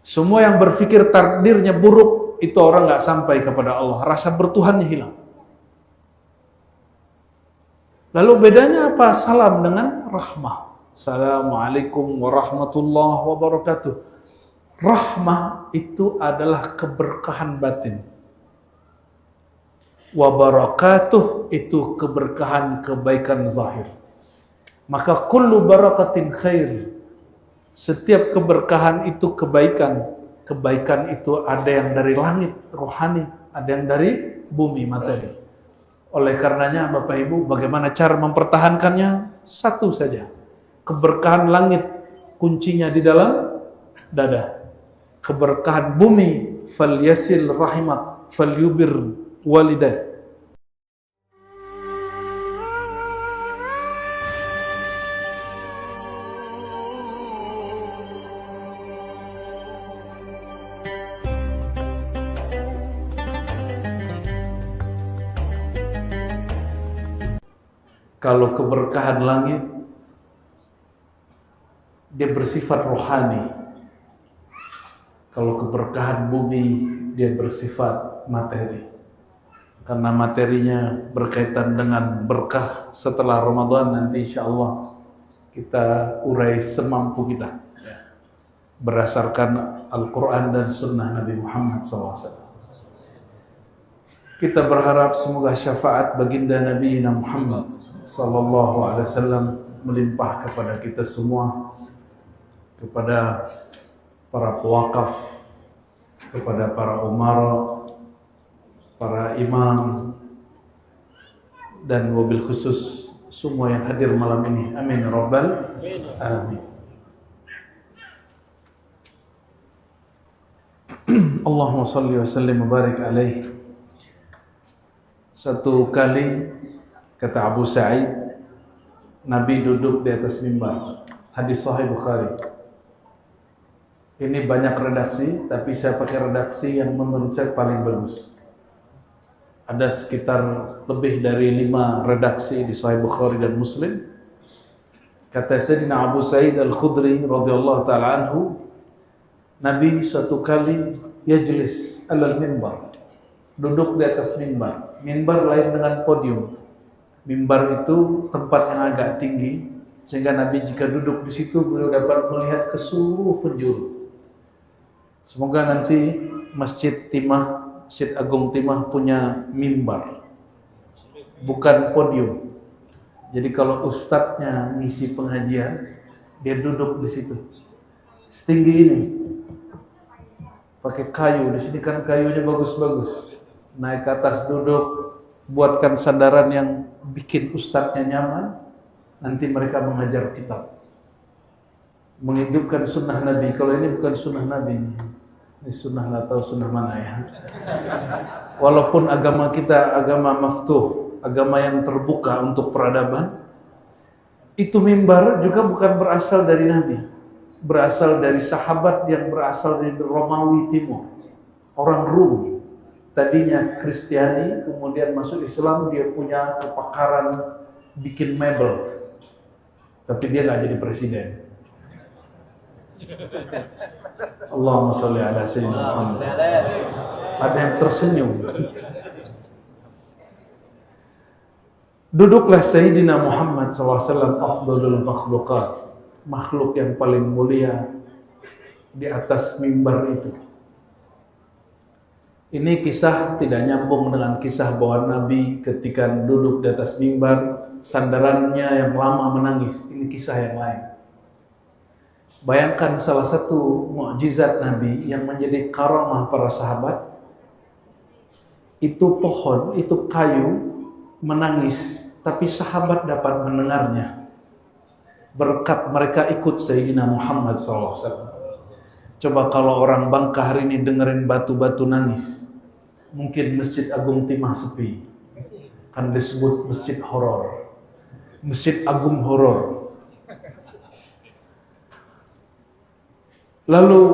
Semua yang berpikir takdirnya buruk, itu orang nggak sampai kepada Allah. Rasa bertuhannya hilang. Lalu bedanya apa salam dengan rahmah? Assalamualaikum warahmatullahi wabarakatuh. Rahmah itu adalah keberkahan batin. Wabarakatuh itu keberkahan kebaikan zahir. Maka kullu barakatin khair. Setiap keberkahan itu kebaikan. Kebaikan itu ada yang dari langit, rohani, ada yang dari bumi, materi. Oleh karenanya Bapak Ibu, bagaimana cara mempertahankannya? Satu saja. Keberkahan langit, kuncinya di dalam dada. Keberkahan bumi, falyasil rahimat, falyubir walidah. Kalau keberkahan langit, dia bersifat rohani. Kalau keberkahan bumi, dia bersifat materi. Karena materinya berkaitan dengan berkah setelah Ramadan, nanti insya Allah kita urai semampu kita. Berdasarkan Al-Quran dan Sunnah Nabi Muhammad SAW. Kita berharap semoga syafaat baginda Nabi Muhammad sallallahu alaihi wasallam melimpah kepada kita semua, kepada para pewakaf, kepada para umara, para imam, dan wabil khusus semua yang hadir malam ini. Amin ya rabbal alamin. Allahumma salli wa sallim wa barik alaihi. Satu kali kata Abu Sa'id, Nabi duduk di atas mimbar. Hadis Sahih Bukhari. Ini banyak redaksi, tapi saya pakai redaksi yang menurut saya paling bagus. Ada sekitar lebih dari 5 redaksi di Sahih Bukhari dan Muslim. Kata Sayyidina Abu Sa'id Al-Khudri radhiyallahu ta'ala anhu, Nabi suatu kali yajlis alal mimbar, duduk di atas mimbar. Mimbar lain dengan podium. Mimbar itu tempat yang agak tinggi, sehingga Nabi jika duduk di situ beliau dapat melihat ke seluruh penjuru. Semoga nanti Masjid Timah, Masjid Agung Timah punya mimbar, bukan podium. Jadi kalau ustadznya ngisi pengajian, dia duduk di situ, setinggi ini, pakai kayu. Di sini kan kayunya bagus-bagus. Naik ke atas duduk, buatkan sandaran yang bikin ustadznya nyaman. Nanti mereka mengajar kitab, menghidupkan sunnah Nabi. Kalau ini bukan sunnah Nabi, ini sunnah nggak tahu sunnah mana ya. Walaupun agama kita agama maftuh, agama yang terbuka untuk peradaban, itu mimbar juga bukan berasal dari Nabi, berasal dari sahabat yang berasal dari Romawi Timur, orang Rum. Tadinya Kristiani, kemudian masuk Islam, dia punya kepakaran bikin mebel. Tapi dia nggak jadi presiden. Allahumma sholli ala sayyidina Muhammad. Ada yang tersenyum. Duduklah Sayyidina Muhammad SAW, afdalul makhluqat, makhluk yang paling mulia, di atas mimbar itu. Ini kisah tidak nyambung dengan kisah bahwa Nabi ketika duduk di atas mimbar, sandarannya yang lama menangis. Ini kisah yang lain. Bayangkan salah satu mukjizat Nabi yang menjadi karamah para sahabat, itu pohon, itu kayu menangis, tapi sahabat dapat mendengarnya. Berkat mereka ikut Sayyidina Muhammad SAW. Coba kalau orang Bangka hari ini dengerin batu-batu nangis, mungkin Masjid Agung Timah sepi. Kan disebut masjid horor, Masjid Agung horor. Lalu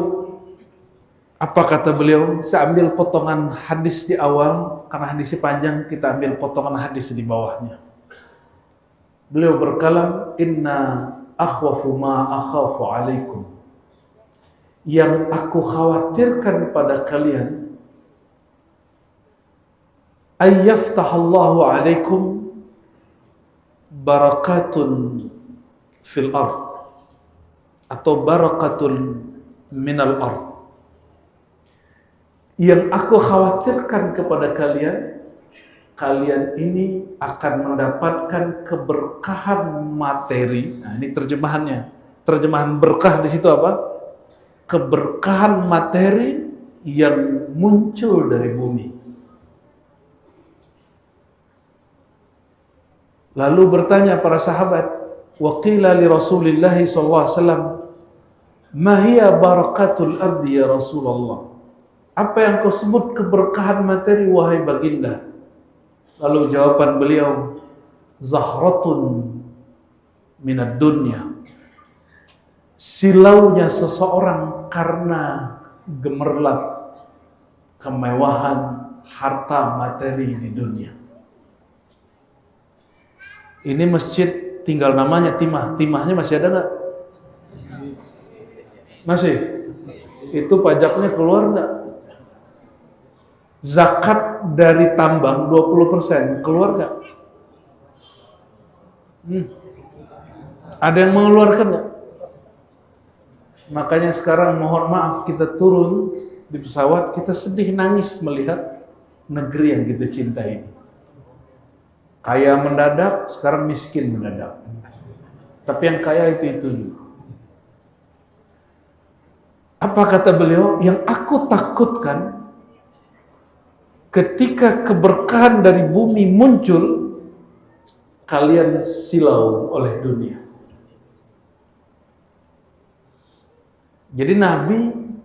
apa kata beliau? Saya ambil potongan hadis di awal, karena hadisnya panjang, kita ambil potongan hadis di bawahnya. Beliau berkalam, inna akhwafu ma akhafu alaikum Yang aku khawatirkan pada kalian, ayyaftahallahu alaikum barakatun fil ard, atau barakatun minal ard. Yang aku khawatirkan kepada kalian, kalian ini akan mendapatkan keberkahan materi. Nah, ini terjemahannya. Terjemahan berkah di situ apa? Keberkahan materi yang muncul dari bumi. Lalu bertanya para sahabat, wa qila li Rasulillah sallallahu alaihi wasallam, ma hiya barakatul ardi ya Rasulullah? Apa yang kau sebut keberkahan materi wahai baginda? Lalu jawaban beliau, zahratun minad dunya. Silaunya seseorang karena gemerlap kemewahan harta materi di dunia. Ini masjid tinggal namanya Timah. Timahnya masih ada nggak? Masih. Itu pajaknya keluar nggak? Zakat dari tambang 20% keluar nggak? Ada yang mengeluarkan nggak? Makanya sekarang mohon maaf, kita turun di pesawat, kita sedih nangis melihat negeri yang kita cintai ini. Kaya mendadak, sekarang miskin mendadak. Tapi yang kaya itu juga. Apa kata beliau? Yang aku takutkan ketika keberkahan dari bumi muncul, kalian silau oleh dunia. Jadi Nabi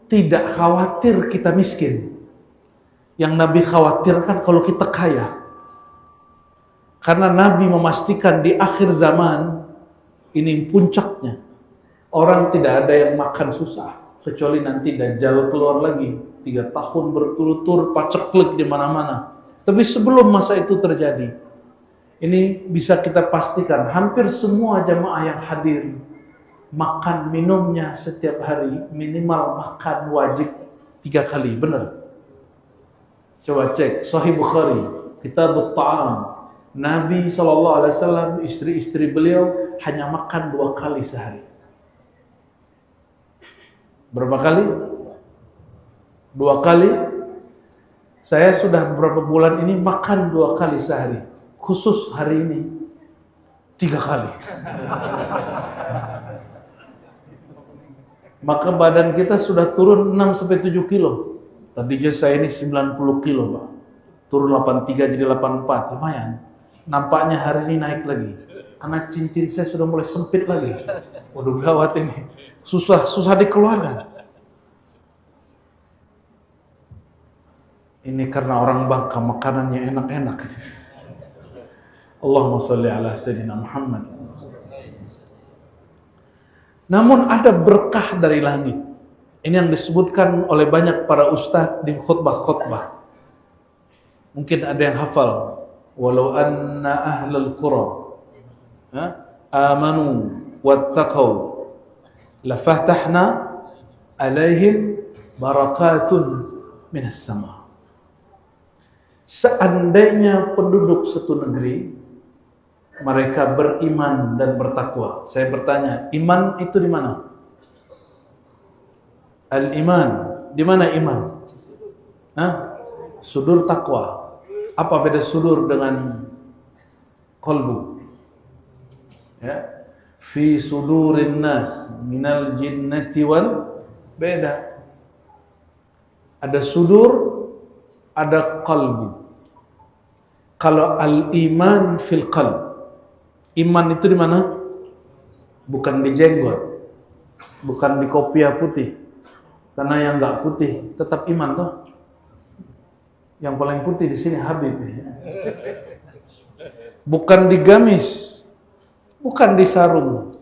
tidak khawatir kita miskin. Yang Nabi khawatirkan kalau kita kaya. Karena Nabi memastikan di akhir zaman ini puncaknya. Orang tidak ada yang makan susah. Kecuali nanti Dajjal keluar lagi. 3 tahun berturut-turut paceklik di mana-mana. Tapi sebelum masa itu terjadi, ini bisa kita pastikan hampir semua jamaah yang hadir makan minumnya setiap hari minimal makan wajib 3 kali, benar? Coba cek Sahih Bukhari, Kitabut Ta'am. Nabi SAW, istri-istri beliau hanya makan 2 kali sehari. Berapa kali? 2 kali. Saya sudah beberapa bulan ini makan 2 kali sehari. Khusus hari ini 3 kali. Maka badan kita sudah turun 6-7 kilo. Tadinya saya ini 90 kilo, Pak. Turun 83 jadi 84, lumayan. Nampaknya hari ini naik lagi. Karena cincin saya sudah mulai sempit lagi. Waduh, gawat ini. Susah dikeluarkan. Ini karena orang Bangka makanannya enak-enak. Allahumma sholli ala Sayyidina Muhammad. Namun ada berkah dari langit. Ini yang disebutkan oleh banyak para ustadz di khutbah-khutbah. Mungkin ada yang hafal. Walau anna ahlal qura amanu wattaqau lafatahna alaihim barakatun minas sama. Seandainya penduduk satu negeri mereka beriman dan bertakwa. Saya bertanya, iman itu di mana? Al-iman, di mana iman? Sudur takwa. Apa beda sudur dengan qalbu? Ya. Fi sudurin nas minal jinnati wal, beda. Ada sudur, ada qalbu. Kalau al-iman fil qalb, iman itu di mana? Bukan di jenggot, bukan di kopiah putih. Karena yang enggak putih tetap iman toh. Yang paling putih di sini Habib. Bukan di gamis, bukan di sarung,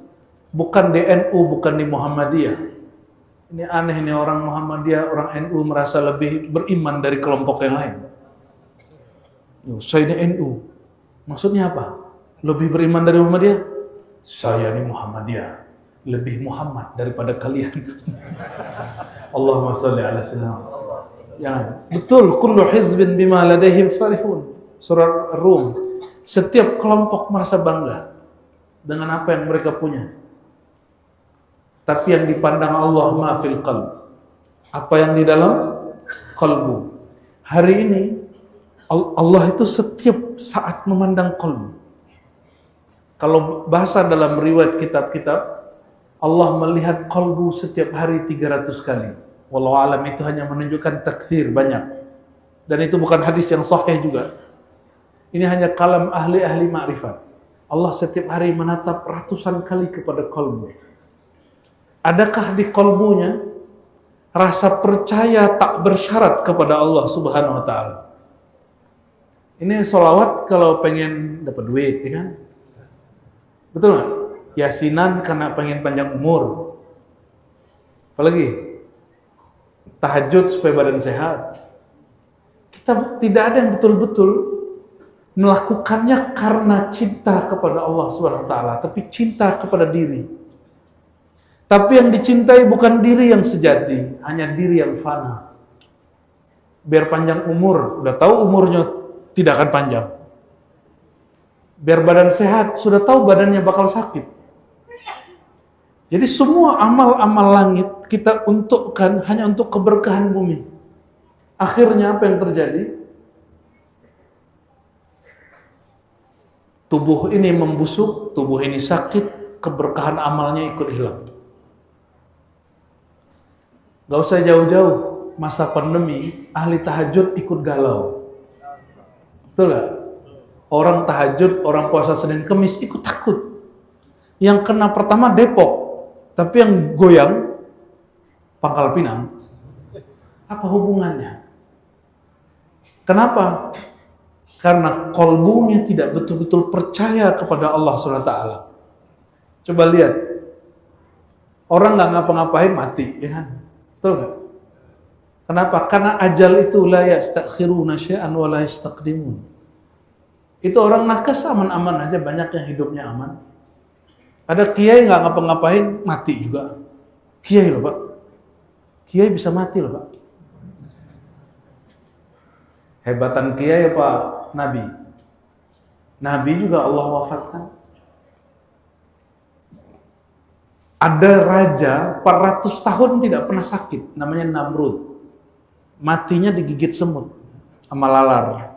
bukan di NU, bukan di Muhammadiyah. Ini aneh nih, orang Muhammadiyah, orang NU merasa lebih beriman dari kelompok yang lain. Saya ini NU. Maksudnya apa? Lebih beriman dari Muhammadiyah? Saya ini Muhammadiyah. lebih Muhammad daripada kalian. Allahumma sholli ala sayyidina. Ya, betul, kullu hizbin bima ladaihim farihun. Surat Rum. Setiap kelompok merasa bangga dengan apa yang mereka punya. Tapi yang dipandang Allah ma fil qalb. Apa yang di dalam qalbu. Hari ini Allah itu setiap saat memandang qalbu. Kalau bahasa dalam riwayat kitab-kitab, Allah melihat qalbu setiap hari 300 kali. Wallahu alam, itu hanya menunjukkan takfir banyak. Dan itu bukan hadis yang sahih juga. Ini hanya kalam ahli-ahli ma'rifat. Allah setiap hari menatap ratusan kali kepada qalbu. Adakah di qalbunya rasa percaya tak bersyarat kepada Allah Subhanahu wa taala? Ini sholawat kalau pengen dapat duit, ya kan? Betul nggak? Yasinan karena pengen panjang umur. Apalagi? Tahajud supaya badan sehat. Kita tidak ada yang betul-betul melakukannya karena cinta kepada Allah Subhanahu wa taala, tapi cinta kepada diri. Tapi yang dicintai bukan diri yang sejati, hanya diri yang fana. Biar panjang umur, udah tahu umurnya tidak akan panjang. Biar badan sehat, sudah tahu badannya bakal sakit. Jadi semua amal-amal langit kita untukkan hanya untuk keberkahan bumi. Akhirnya apa yang terjadi? Tubuh ini membusuk, tubuh ini sakit, keberkahan amalnya ikut hilang. Gak usah jauh-jauh, masa pandemi, ahli tahajud ikut galau. Betul gak? Orang tahajud, orang puasa Senin Kemis ikut takut. Yang kena pertama Depok, tapi yang goyang Pangkal Pinang. Apa hubungannya? Kenapa? Karena kolbunya tidak betul-betul percaya kepada Allah SWT. Coba lihat, orang nggak ngapa-ngapain mati, ya kan? Betul nggak? Kenapa? Karena ajal itu la yastakhiruna syai'an wa la yastaqdimun. Itu orang nakes aman-aman aja, banyak yang hidupnya aman. Ada kiai nggak ngapa-ngapain mati juga. Kiai loh Pak. Kiai bisa mati loh Pak. Hebatan kiai apa nabi? Nabi juga Allah wafatkan. Ada raja 400 tahun tidak pernah sakit, namanya Namrud. Matinya digigit semut sama lalar.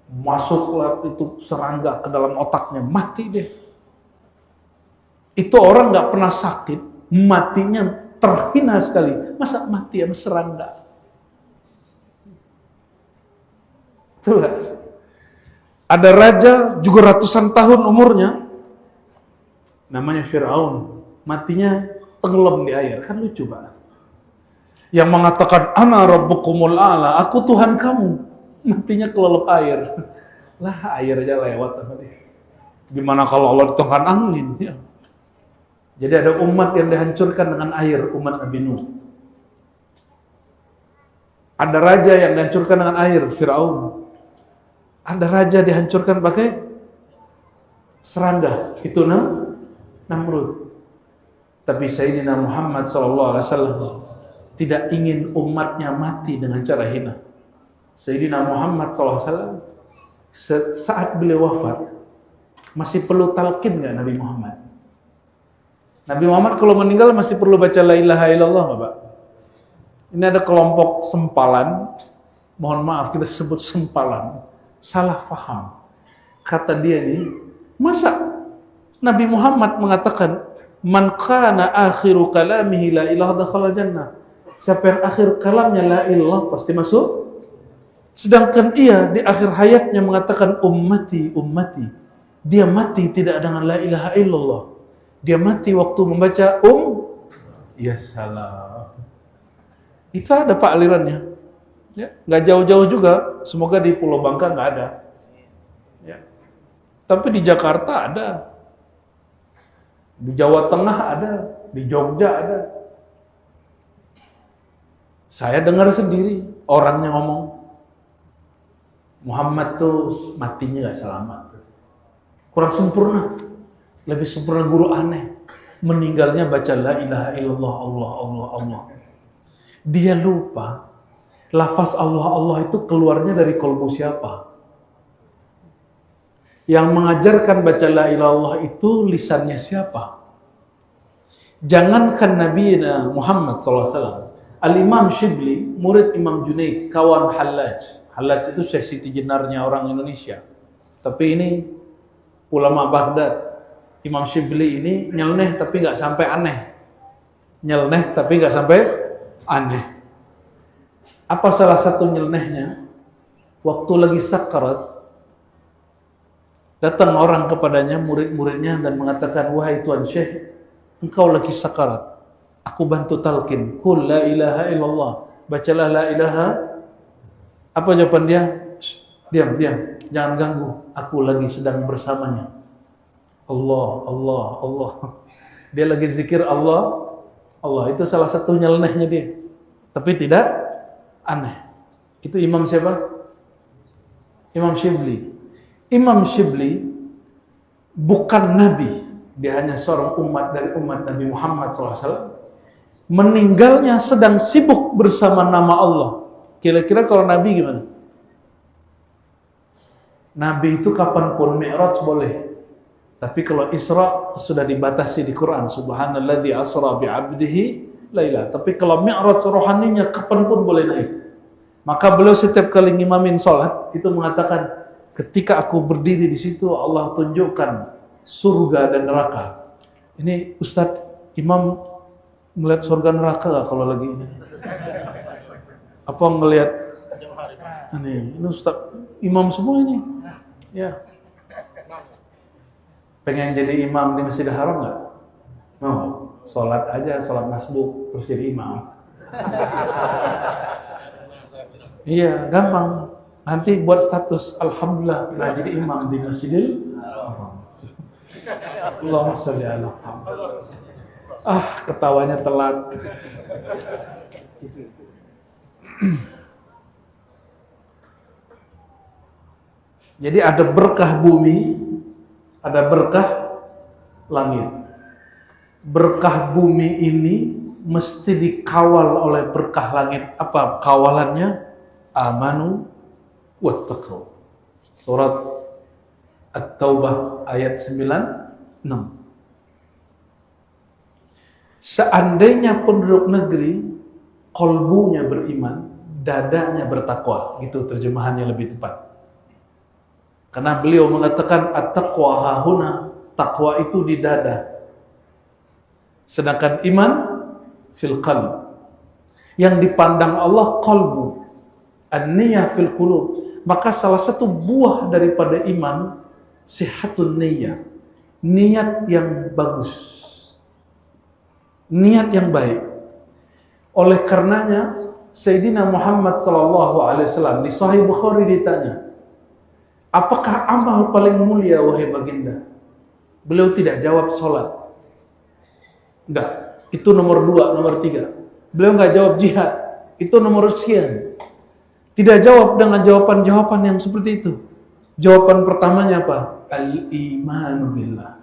Masuklah itu serangga ke dalam otaknya, mati deh. Itu orang nggak pernah sakit, matinya terhina sekali. Masa mati sama serangga? Itulah. Ada raja juga ratusan tahun umurnya, namanya Fir'aun. Matinya tenggelam di air, kan lucu banget. Yang mengatakan ana rabbukumul a'la, aku Tuhan kamu, matinya kelelep air. Lah air aja lewat apa dia. Gimana kalau Allah dituangkan angin ya. Jadi ada umat yang dihancurkan dengan air, umat Nabi Nuh. Ada raja yang dihancurkan dengan air, Fir'aun. Ada raja dihancurkan pakai serangga, itu Namrud. Tapi Sayyidina Muhammad SAW tidak ingin umatnya mati dengan cara hina. Sayyidina Muhammad SAW saat beliau wafat masih perlu talqin nggak Nabi Muhammad? Nabi Muhammad kalau meninggal masih perlu baca la ilaha illallah nggak Pak? Ini ada kelompok sempalan, mohon maaf kita sebut sempalan, salah paham. Kata dia nih, masa Nabi Muhammad mengatakan man kana akhiru kalamihi la ilaha dakhala jannah. Siapa yang akhir kalamnya la ilallah pasti masuk. Sedangkan ia di akhir hayatnya mengatakan ummati, ummati. Dia mati tidak dengan la ilaha illallah. Dia mati waktu membaca ya salam. Itu ada Pak alirannya. Ya, nggak jauh-jauh juga. Semoga di Pulau Bangka nggak ada. Ya. Tapi di Jakarta ada. Di Jawa Tengah ada, di Jogja ada. Saya dengar sendiri orangnya ngomong, Muhammad tuh matinya gak selamat. Kurang sempurna. Lebih sempurna guru aneh. meninggalnya baca la ilaha illallah, Allah, Allah, Allah. Dia lupa lafaz Allah, Allah itu keluarnya dari kolbu siapa? Yang mengajarkan baca la ilaha illallah itu lisannya siapa? Jangankan Nabi Muhammad SAW, Al-Imam Shibli, murid Imam Junaid, kawan Hallaj. Hallaj itu Syekh Siti Jenarnya orang Indonesia. Tapi ini ulama Baghdad. Imam Shibli ini nyeleneh tapi nggak sampai aneh. Nyeleneh tapi nggak sampai aneh. Apa salah satu nyelenehnya? Waktu lagi sakarat, datang orang kepadanya, murid-muridnya, dan mengatakan, wahai Tuan Syekh, engkau lagi sakarat, aku bantu talqin, qul la ilaha illallah, bacalah la ilaha. Apa jawaban dia? Diam, jangan ganggu, aku lagi sedang bersamanya. Allah, Allah, Allah. Dia lagi zikir Allah, Allah. Itu salah satu nyelenehnya dia. Tapi tidak aneh. Itu Imam siapa? Imam Shibli. Imam Shibli bukan Nabi. Dia hanya seorang umat dari umat Nabi Muhammad SAW. Meninggalnya sedang sibuk bersama nama Allah. Kira-kira kalau Nabi gimana? Nabi itu kapanpun Mi'raj boleh. Tapi kalau Isra sudah dibatasi di Quran. Subhanalladzi asra bi'abdihi lailah. Tapi kalau Mi'raj rohaninya kapanpun boleh naik. Maka beliau setiap kali ngimamin sholat itu mengatakan, ketika aku berdiri di situ Allah tunjukkan surga dan neraka. Ini Ustadz Imam melihat surga neraka gak kalau lagi ini? Apa ngelihat ini Ustadz Imam semua ini? Ya. Pengen jadi imam di Masjidil Haram nggak? Mau? Sholat aja, sholat masbuk, terus jadi imam. Iya, gampang. Nanti buat status, alhamdulillah pernah jadi imam di Masjidil Haram. Allahumma sholli ala Muhammad. Ketawanya telat. Jadi ada berkah bumi, ada berkah langit. Berkah bumi ini mesti dikawal oleh berkah langit. Apa kawalannya? Amanu wattaqaw. Surat At-Taubah ayat 96. Seandainya penduduk negeri kolbunya beriman, dadanya bertakwa. Gitu terjemahannya lebih tepat. Karena beliau mengatakan at-taqwa hahuna, takwa itu di dada. Sedangkan iman fil qalb. Yang dipandang Allah qalbu. An-niyah fil qulub. Maka salah satu buah daripada iman sihatun niyah. Niat yang bagus. Niat yang baik. Oleh karenanya Sayyidina Muhammad SAW di Sahih Bukhari ditanya, apakah amal paling mulia wahai baginda? Beliau tidak jawab sholat. Enggak, itu nomor 2, nomor 3. Beliau enggak jawab jihad, itu nomor sekian. Tidak jawab dengan jawaban-jawaban yang seperti itu. Jawaban pertamanya apa? Al-imanu billah.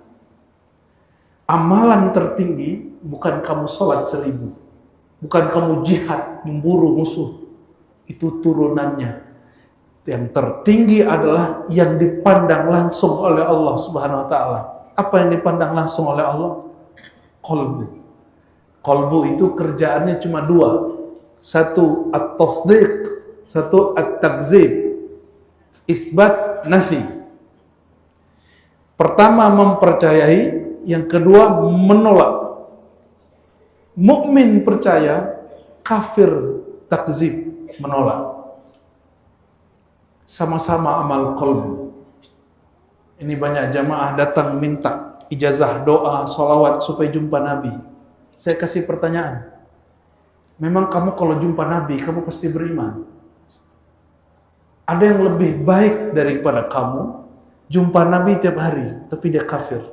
Amalan tertinggi bukan kamu sholat 1000. Bukan kamu jihad, memburu musuh. Itu turunannya. Yang tertinggi adalah yang dipandang langsung oleh Allah Subhanahu wa taala. Apa yang dipandang langsung oleh Allah? Qalbu. Qalbu itu kerjaannya cuma 2. Satu at-tasdiq, satu at-takzib. Isbat, nafi. Pertama mempercayai, yang kedua menolak. Mukmin percaya, kafir takzib, menolak. Sama-sama amal qalbu. Ini banyak jamaah datang minta ijazah doa, salawat supaya jumpa Nabi. Saya kasih pertanyaan. Memang kamu kalau jumpa Nabi, kamu pasti beriman? Ada yang lebih baik daripada kamu jumpa Nabi tiap hari, tapi dia kafir.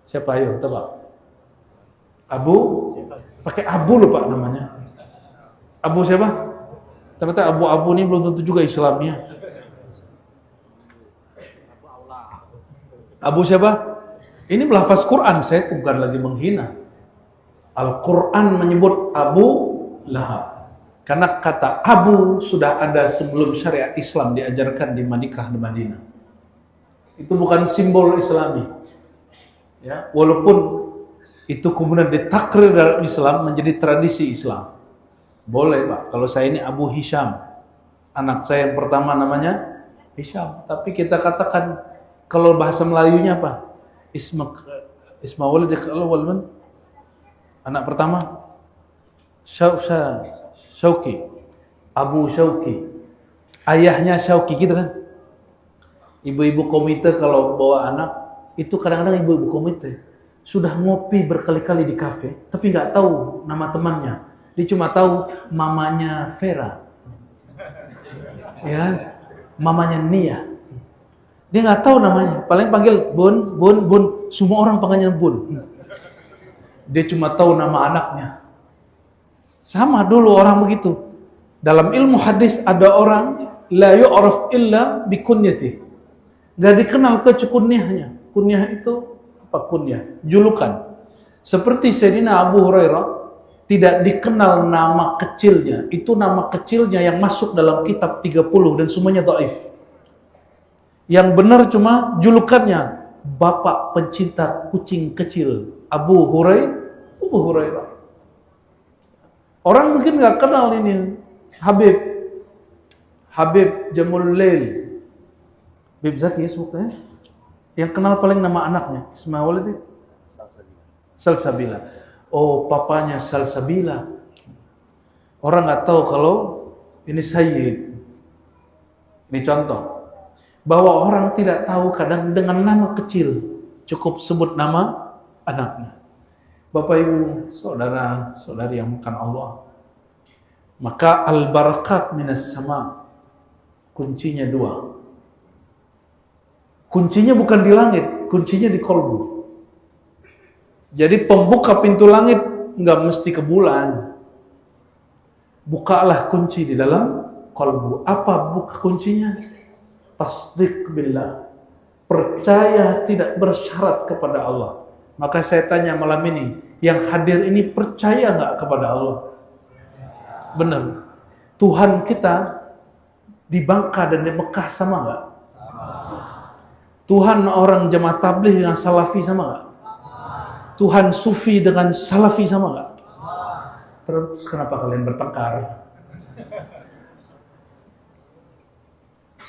Siapa? Ayo, tebak. Abu? Pakai Abu lupa namanya. Abu siapa? Ternyata Abu ini belum tentu juga Islamnya. Abu siapa? Ini lafaz Quran, saya bukan lagi menghina. Al-Quran menyebut Abu Lahab. Karena kata Abu sudah ada sebelum syariat Islam diajarkan di Madinah. Itu bukan simbol Islami. Ya, walaupun itu kemudian ditakrir dalam Islam menjadi tradisi Islam. Boleh Pak, kalau saya ini Abu Hisham. Anak saya yang pertama namanya Hisham. Tapi kita katakan, kalau bahasa Melayunya apa? Ismaul awal. Anak pertama Syauki. Abu Syauki. Ayahnya Syauki gitu kan. Ibu-ibu komite kalau bawa anak, itu kadang-kadang ibu-ibu komite sudah ngopi berkali-kali di kafe, tapi nggak tahu nama temannya. Dia cuma tahu mamanya Vera, ya, mamanya Nia. Dia nggak tahu namanya. Paling panggil Bun, Bun, Bun. Semua orang panggilnya Bun. Dia cuma tahu nama anaknya. Sama dulu orang begitu. Dalam ilmu hadis ada orang la yu'raf illa bi kunyati. Gak dikenal kunyahnya. Kunyah itu apa kunyah? Julukan. Seperti Sayyidina Abu Hurairah tidak dikenal nama kecilnya. Itu nama kecilnya yang masuk dalam kitab 30 dan semuanya dhaif. Yang benar cuma julukannya, bapak pencinta kucing kecil, Abu Hurairah. Orang mungkin nggak kenal ini Habib Jamul Lail, Habib Zaki sebutnya. Yang kenal paling nama anaknya Ismail itu Salsabila. Oh, papanya Salsabila. Orang nggak tahu kalau ini Sayyid. Ini contoh bahwa orang tidak tahu kadang dengan nama kecil cukup sebut nama anaknya. Bapak Ibu, saudara-saudari yang bukan Allah, maka al-barakat minas sama, kuncinya dua. Kuncinya bukan di langit, kuncinya di kolbu. Jadi pembuka pintu langit nggak mesti ke bulan. Bukalah kunci di dalam kolbu. Apa buka kuncinya? Tasdik billah, percaya tidak bersyarat kepada Allah. Maka saya tanya malam ini, yang hadir ini percaya nggak kepada Allah? Benar. Tuhan kita di Bangka dan di Mekah sama nggak? Tuhan orang jemaah tabligh dengan salafi sama nggak? Tuhan sufi dengan salafi sama nggak? Terus kenapa kalian bertengkar?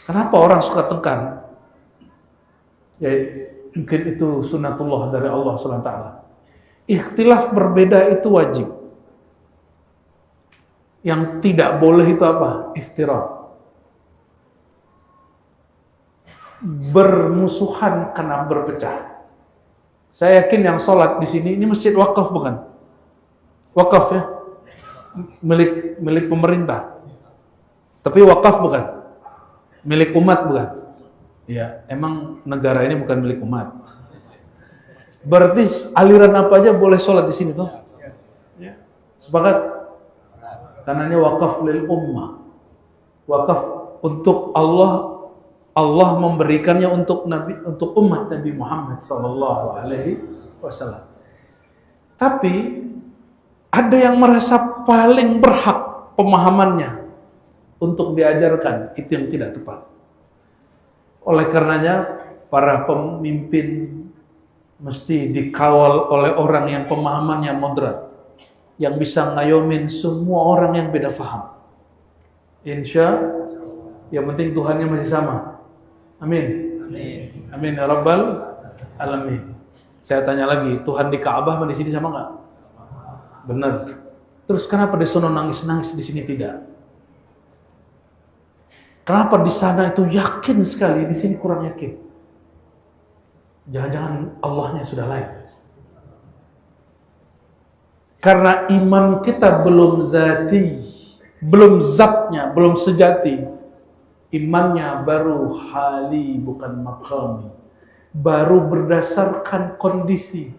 Kenapa orang suka tengkar? Ya, mungkin itu sunnatullah dari Allah SWT. Ikhtilaf berbeda itu wajib. Yang tidak boleh itu apa? Iftirat. Bermusuhan karena berpecah. Saya yakin yang sholat di sini ini masjid wakaf bukan? Wakaf ya, milik pemerintah. Tapi wakaf bukan? Milik umat bukan? Ya, emang negara ini bukan milik umat. Berarti aliran apa aja boleh sholat di sini tuh? Ya. Sepakat? Karena ini wakaf lil ummah. Wakaf untuk Allah. Allah memberikannya untuk Nabi, untuk umat Nabi Muhammad sallallahu alaihi wasallam. Tapi ada yang merasa paling berhak pemahamannya untuk diajarkan, itu yang tidak tepat. Oleh karenanya para pemimpin mesti dikawal oleh orang yang pemahamannya moderat, yang bisa ngayomin semua orang yang beda faham. Insya yang penting Tuhannya masih sama. Amin. Amin. Amin ya rabbal alamin. Saya tanya lagi, Tuhan di Ka'bah di sini sama nggak? Benar. Terus kenapa di sana nangis-nangis, di sini tidak? Kenapa di sana itu yakin sekali, di sini kurang yakin? Jangan-jangan Allahnya sudah lain. Karena iman kita belum zati, belum zatnya, belum sejati. Imannya baru hali bukan maqami. Baru berdasarkan kondisi.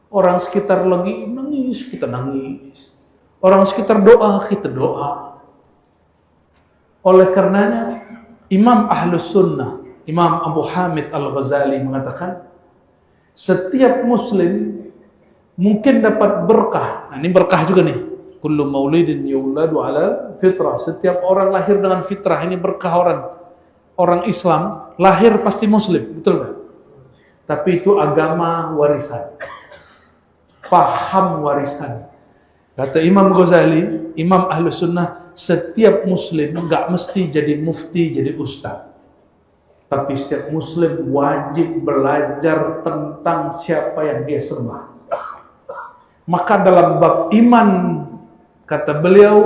Orang sekitar lagi nangis, kita nangis. Orang sekitar doa, kita doa. Oleh karenanya Imam Ahlus Sunnah, Imam Abu Hamid Al-Ghazali mengatakan, Setiap muslim mungkin dapat berkah. Nah, ini berkah juga nih. Kullu maulidin yuladu ala fitrah. Setiap orang lahir dengan fitrah, ini berkah orang. Orang Islam lahir pasti muslim, betul kan? Tapi itu agama warisan. Paham warisan. Kata Imam Ghazali, Imam Ahlus Sunnah, setiap muslim enggak mesti jadi mufti, jadi ustaz. Tapi setiap muslim wajib belajar tentang siapa yang dia sembah. Maka dalam bab iman, kata beliau,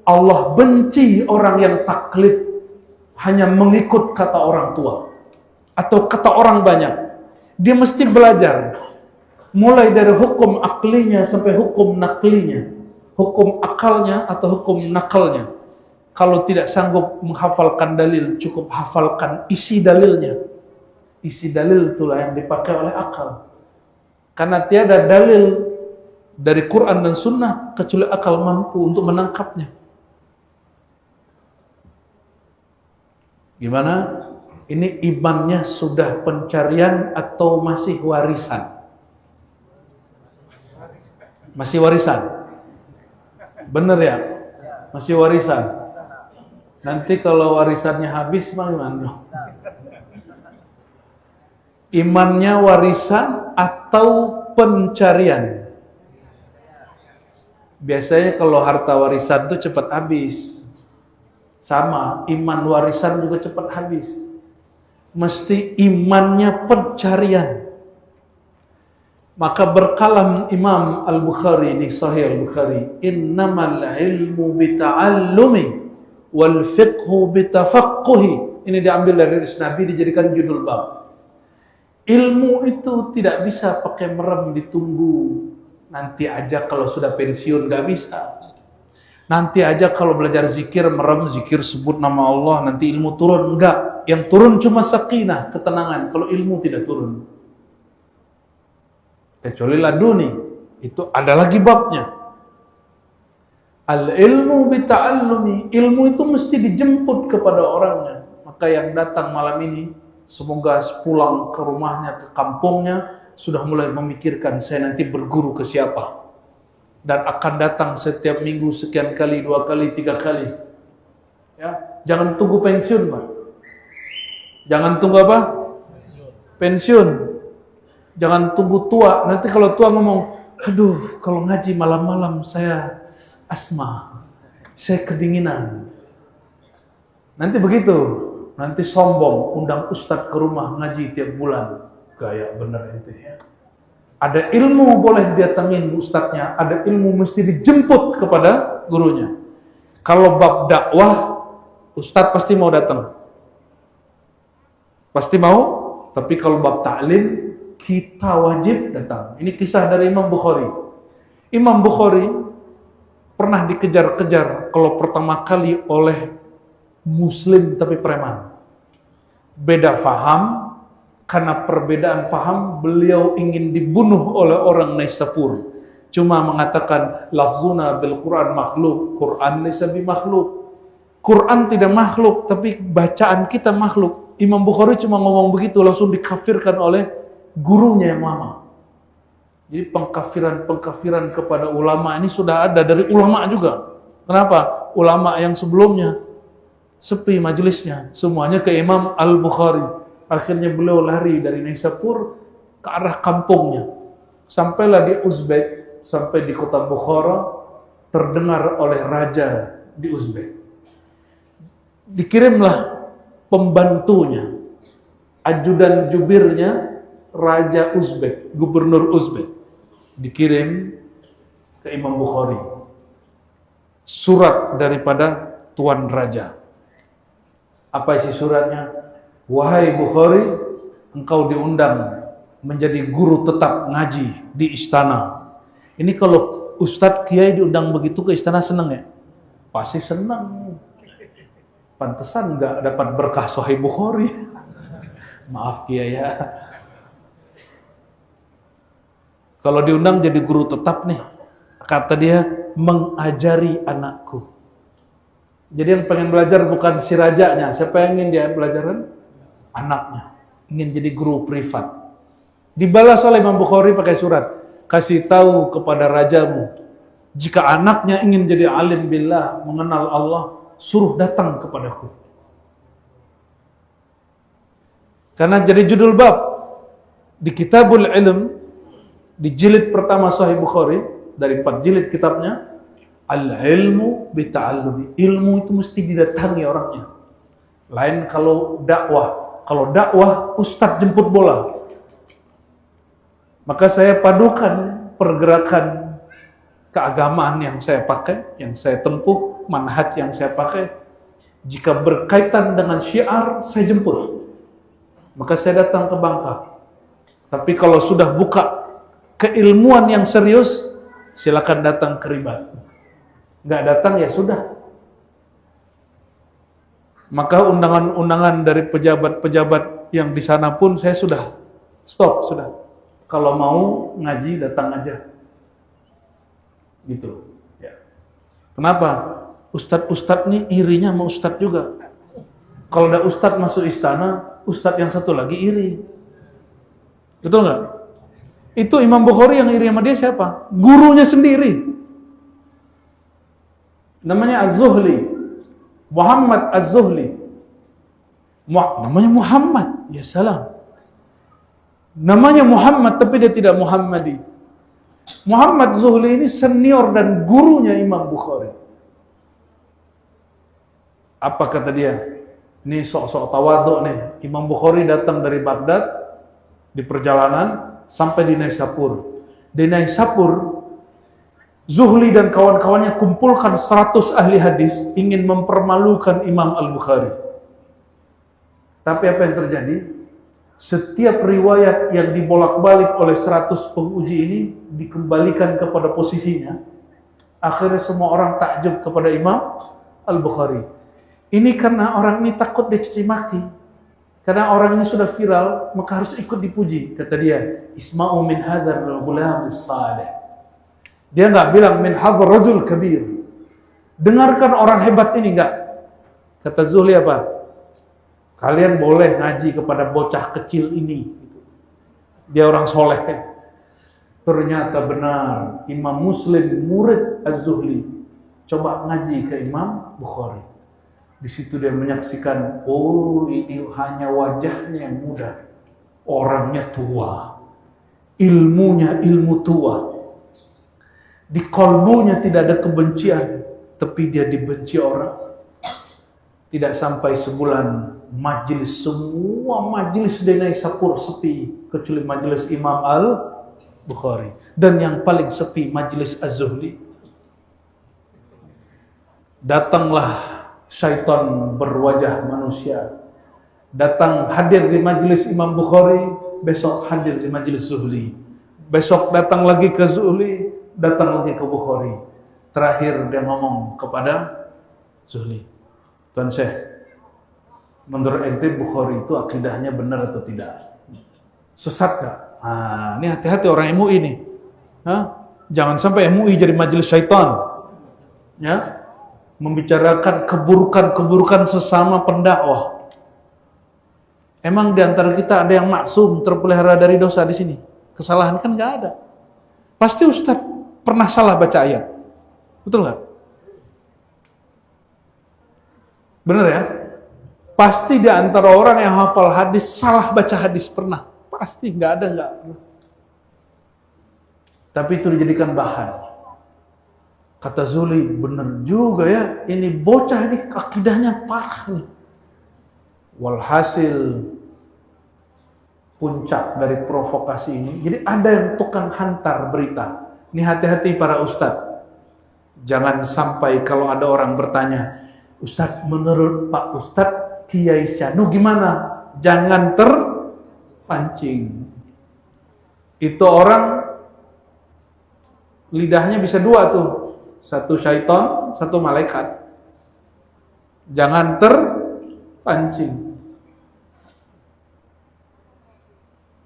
Allah benci orang yang taklid, hanya mengikut kata orang tua atau kata orang banyak. Dia mesti belajar, mulai dari hukum aklinya sampai hukum naklinya, hukum akalnya atau hukum nakalnya. Kalau tidak sanggup menghafalkan dalil, cukup hafalkan isi dalilnya. Isi dalil itulah yang dipakai oleh akal. Karena tiada dalil dari Quran dan Sunnah kecuali akal mampu untuk menangkapnya. Gimana? Ini imannya sudah pencarian atau masih warisan? Masih warisan. Bener ya? Masih warisan. Nanti kalau warisannya habis bagaimana? Imannya warisan atau pencarian? Biasanya kalau harta warisan itu cepat habis. Sama, iman warisan juga cepat habis. Mesti imannya pencarian. Maka berkalam Imam Al-Bukhari di Sahih Al-Bukhari, innamal ilmu bita'allumi wal fiqhu bitafaqquhi. Ini diambil dari hadis Nabi, dijadikan judul bab. Ilmu itu tidak bisa pakai merem ditunggu. Nanti aja kalau sudah pensiun, gak bisa. Nanti aja kalau belajar zikir, merem zikir sebut nama Allah, nanti ilmu turun. Enggak, yang turun cuma sakinah, ketenangan. Kalau ilmu tidak turun. Kecuali laduni, itu ada lagi babnya. Al-ilmu bita'allumi, ilmu itu mesti dijemput kepada orangnya. Maka yang datang malam ini, semoga pulang ke rumahnya, ke kampungnya, sudah mulai memikirkan, saya nanti berguru ke siapa. Dan akan datang setiap minggu sekian kali, 2 kali, 3 kali. Ya, jangan tunggu pensiun, Pak. Jangan tunggu apa? Pensiun. Jangan tunggu tua. Nanti kalau tua ngomong, aduh, kalau ngaji malam-malam saya asma, saya kedinginan. Nanti begitu, nanti sombong, undang ustadz ke rumah ngaji tiap bulan. Gaya bener itu ya. Ada ilmu boleh didatengin ustadznya, ada ilmu mesti dijemput kepada gurunya. Kalau bab dakwah, ustadz pasti mau datang. Pasti mau, tapi kalau bab ta'lim, kita wajib datang. Ini kisah dari Imam Bukhari. Imam Bukhari pernah dikejar-kejar kalau pertama kali oleh muslim tapi preman. Beda faham, karena perbedaan faham beliau ingin dibunuh oleh orang Naisapur. Cuma mengatakan lafzuna bil Quran makhluk, Quran laysa bi makhluk. Quran tidak makhluk, tapi bacaan kita makhluk. Imam Bukhari cuma ngomong begitu langsung dikafirkan oleh gurunya yang lama. Jadi pengkafiran kepada ulama ini sudah ada dari ulama juga. Kenapa? Ulama yang sebelumnya sepi majelisnya, semuanya ke Imam Al-Bukhari. Akhirnya beliau lari dari Naisapur ke arah kampungnya. Sampailah di Uzbek, sampai di kota Bukhara, terdengar oleh raja di Uzbek. Dikirimlah pembantunya, ajudan jubirnya, Raja Uzbek, gubernur Uzbek, dikirim ke Imam Bukhari surat daripada Tuan Raja. Apa isi suratnya? Wahai Bukhari, engkau diundang menjadi guru tetap ngaji di istana. Ini kalau Ustadz Kiai diundang begitu ke istana senang ya? Pasti senang. Pantesan nggak dapat berkah Sahih Bukhari. Maaf Kiai ya. Kalau diundang jadi guru tetap nih, kata dia, mengajari anakku. Jadi yang pengen belajar bukan si rajanya, siapa yang ingin dia belajaran? Anaknya. Ingin jadi guru privat. Dibalas oleh Imam Bukhari pakai surat. Kasih tahu kepada rajamu, jika anaknya ingin jadi alim billah, mengenal Allah, suruh datang kepadaku. Karena jadi judul bab di Kitabul Ilm, di jilid pertama Sahih Bukhari, dari 4 jilid kitabnya, Al-ilmu bita'allumi. Ilmu itu mesti didatangi orangnya. Lain kalau dakwah. Kalau dakwah, ustadz jemput bola. Maka saya padukan pergerakan keagamaan yang saya pakai, yang saya tempuh, manhaj yang saya pakai. Jika berkaitan dengan syiar, saya jemput. Maka saya datang ke Bangka. Tapi kalau sudah buka keilmuan yang serius, silakan datang ke Ribat. Nggak datang ya sudah. Maka undangan-undangan dari pejabat-pejabat yang di sana pun saya sudah stop, sudah. Kalau mau ngaji datang aja. Gitu. Ya. Kenapa? Ustadz-ustadz nih irinya sama ustadz juga. Kalau ada ustadz masuk istana, ustadz yang satu lagi iri. Betul nggak? Itu Imam Bukhari yang iri sama dia siapa? Gurunya sendiri. Namanya Az-Zuhli, Muhammad Az-Zuhli. Namanya Muhammad, ya salam. Namanya Muhammad tapi dia tidak Muhammadi. Muhammad Zuhli ini senior dan gurunya Imam Bukhari. Apa kata dia? Ini sok-sok tawaduk nih. Imam Bukhari datang dari Baghdad di perjalanan sampai di Naisapur. Di Naisapur, Zuhli dan kawan-kawannya kumpulkan 100 ahli hadis ingin mempermalukan Imam Al-Bukhari. Tapi apa yang terjadi? Setiap riwayat yang dibolak-balik oleh 100 penguji ini dikembalikan kepada posisinya. Akhirnya semua orang takjub kepada Imam Al-Bukhari. Ini karena orang ini takut dicaci maki. Karena orang ini sudah viral, maka harus ikut dipuji. Kata dia, Isma'u min hadzal ghulam as-salih. Dia nggak bilang min hadzal rajul kabir. Dengarkan orang hebat ini, enggak. Kata Zuhli apa? Kalian boleh ngaji kepada bocah kecil ini. Dia orang soleh. Ternyata benar, Imam Muslim murid Az-Zuhli coba ngaji ke Imam Bukhari. Di situ dia menyaksikan, oh ini hanya wajahnya yang muda, orangnya tua, ilmunya ilmu tua. Di kalbunya tidak ada kebencian, tapi dia dibenci orang. Tidak sampai sebulan, majelis, semua majelis di Naisapur sepi, kecuali majelis Imam Al-Bukhari. Dan yang paling sepi, majelis Az-Zuhli. Datanglah syaitan berwajah manusia. Datang hadir di majelis Imam Bukhari, besok hadir di majelis Zuhli. Besok datang lagi ke Zuhli, datang lagi ke Bukhari. Terakhir dia ngomong kepada Zuhli, Tuan Syekh, menurut ente Bukhari itu akidahnya benar atau tidak? Sesat gak? Nah, ini hati-hati orang MUI ini. Jangan sampai MUI jadi majelis syaitan. Ya, membicarakan keburukan-keburukan sesama pendakwah. Emang di antara kita ada yang maksum terpelihara dari dosa di sini? Kesalahan kan nggak ada. Pasti Ustadz pernah salah baca ayat. Betul nggak? Bener ya? Pasti di antara orang yang hafal hadis salah baca hadis pernah. Pasti nggak ada nggak. Tapi itu dijadikan bahan. Kata Zuhli, bener juga ya, ini bocah ini akidahnya parah nih. Walhasil puncak dari provokasi ini, jadi ada yang tukang hantar berita. Ini hati-hati para ustadz. Jangan sampai kalau ada orang bertanya, Ustadz, menurut Pak Ustadz Kiai Syahnu gimana? Jangan terpancing. Itu orang lidahnya bisa dua tuh. Satu syaitan, satu malaikat. Jangan terpancing.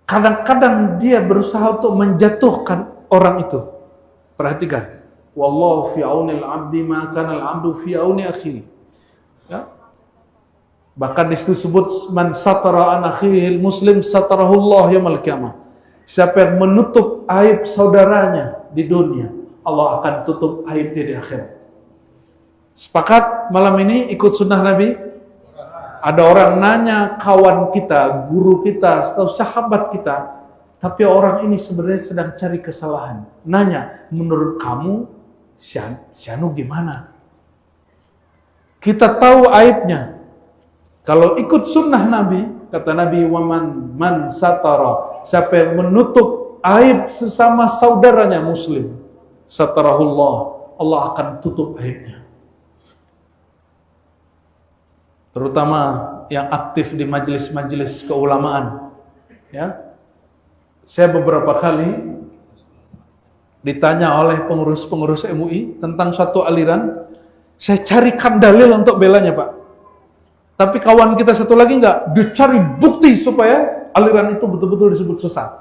Kadang-kadang dia berusaha untuk menjatuhkan orang itu. Perhatikan. Wallahu fi aunil 'abdi ma kana al-'abdu fi auni akhihi. Ya. Bahkan disitu disebut man satara an akhihi muslim satarahu Allah yaumil qiyamah. Siapa yang menutup aib saudaranya di dunia, Allah akan tutup aibnya di akhirat. Sepakat malam ini ikut sunnah Nabi? Ada orang nanya kawan kita, guru kita, atau sahabat kita, tapi orang ini sebenarnya sedang cari kesalahan. Nanya, menurut kamu Syanu gimana? Kita tahu aibnya. Kalau ikut sunnah Nabi, kata Nabi, waman man satara, siapa yang menutup aib sesama saudaranya muslim, satarahullah, Allah akan tutup aibnya. Terutama yang aktif di majelis-majelis keulamaan. Ya, saya beberapa kali ditanya oleh pengurus-pengurus MUI tentang suatu aliran, saya carikan dalil untuk belanya, Pak. Tapi kawan kita satu lagi enggak, dia cari bukti supaya aliran itu betul-betul disebut sesat.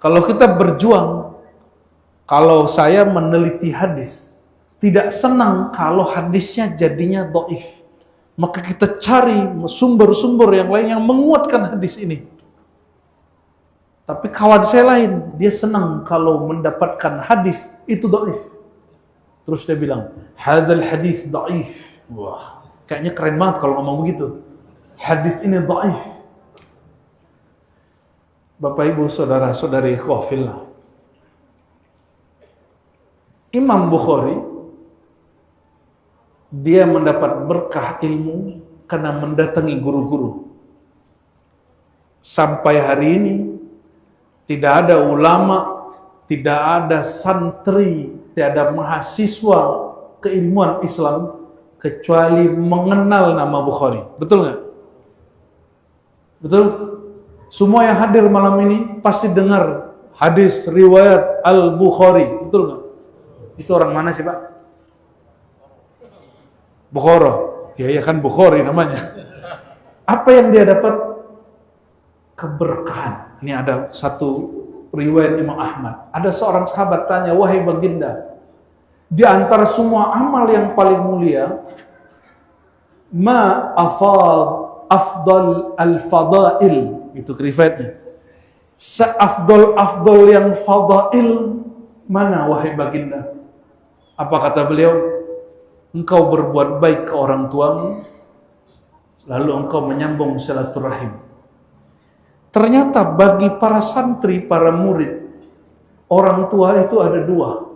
Kalau kita berjuang, kalau saya meneliti hadis, tidak senang kalau hadisnya jadinya dhaif, maka kita cari sumber-sumber yang lain yang menguatkan hadis ini. Tapi kawan saya lain, dia senang kalau mendapatkan hadis itu dhaif. Terus dia bilang, hadzal hadis dhaif. Wah, kayaknya keren banget kalau ngomong begitu. Hadis ini dhaif. Bapak Ibu, saudara-saudari fillah, Imam Bukhari dia mendapat berkah ilmu karena mendatangi guru-guru. Sampai hari ini tidak ada ulama, tidak ada santri, tidak ada mahasiswa keilmuan Islam kecuali mengenal nama Bukhari. Betul nggak? Betul? Semua yang hadir malam ini pasti dengar hadis riwayat Al-Bukhari. Betul nggak? Itu orang mana sih, Pak? Bukhara. Ya kan Bukhari namanya. Apa yang dia dapat? Keberkahan. Ini ada satu riwayat Imam Ahmad. Ada seorang sahabat tanya, wahai baginda, di antara semua amal yang paling mulia, ma afdal al-fadail, itu riwayatnya. Seafdal yang fadail mana wahai baginda? Apa kata beliau? Engkau berbuat baik ke orang tuamu, lalu engkau menyambung silaturahim. Ternyata bagi para santri, para murid, orang tua itu ada dua.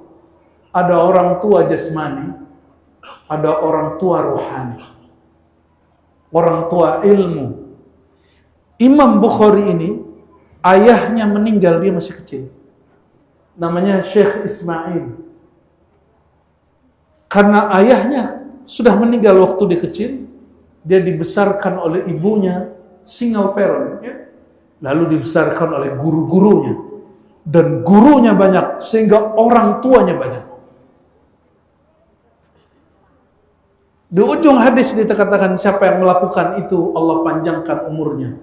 Ada orang tua jasmani, ada orang tua rohani. Orang tua ilmu. Imam Bukhari ini, ayahnya meninggal, dia masih kecil. Namanya Syekh Ismail. Karena ayahnya sudah meninggal waktu dia kecil, dia dibesarkan oleh ibunya single parent, ya? Lalu dibesarkan oleh guru-gurunya, dan gurunya banyak sehingga orang tuanya banyak. Di ujung hadis dikatakan siapa yang melakukan itu Allah panjangkan umurnya.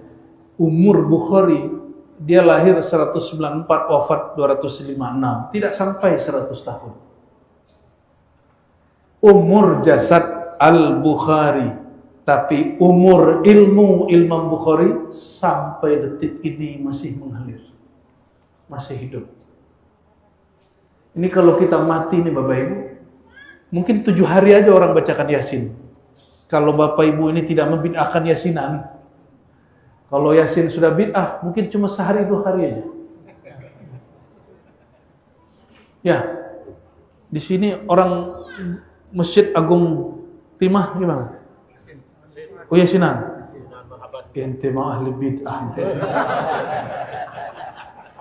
Umur Bukhari, dia lahir 194, wafat 256, tidak sampai 100 tahun. Umur jasad Al-Bukhari, tapi umur ilmu Imam Bukhari sampai detik ini masih mengalir, masih hidup. Ini kalau kita mati nih Bapak Ibu, mungkin 7 hari aja orang bacakan Yasin. Kalau Bapak Ibu ini tidak membid'ahkan Yasinan, kalau Yasin sudah bid'ah, mungkin cuma sehari 2 hari aja. Ya, di sini orang Masjid Agung Timah gimana? Oh Yasinan. Ente mah ahli bid'ah ente.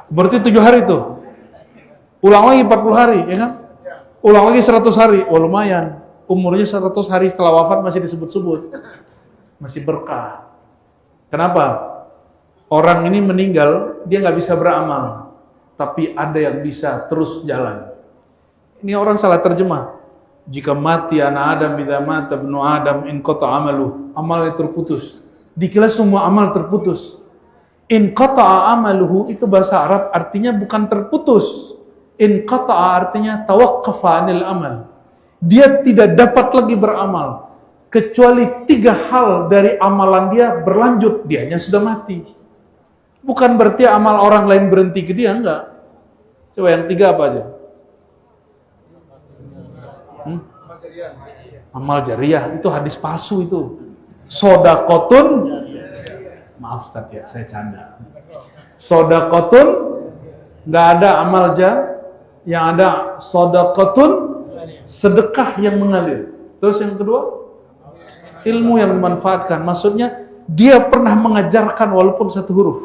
Berarti 7 hari tuh. Ulang lagi 40 hari, ya kan? Ulang lagi 100 hari. Oh lumayan. Umurnya 100 hari setelah wafat masih disebut-sebut. Masih berkah. Kenapa? Orang ini meninggal, dia nggak bisa beramal. Tapi ada yang bisa terus jalan. Ini orang salah terjemah. Jika mati anak Adam, idza mata ibnu Adam inqata amaluhu, amalnya terputus. Dikira semua amal terputus. Inqata amaluhu itu bahasa Arab artinya bukan terputus. Inqata artinya tawaqqafa anil amal. Dia tidak dapat lagi beramal kecuali 3 hal dari amalan dia berlanjut, dianya sudah mati. Bukan berarti amal orang lain berhenti ke dia, enggak. Coba yang 3 apa aja? Amal jariah, itu hadis palsu itu. Sodakotun, maaf Ustaz ya, saya canda. Sodakotun, nggak ada amal yang ada sodakotun, sedekah yang mengalir. Terus yang kedua, ilmu yang memanfaatkan. Maksudnya dia pernah mengajarkan walaupun 1 huruf.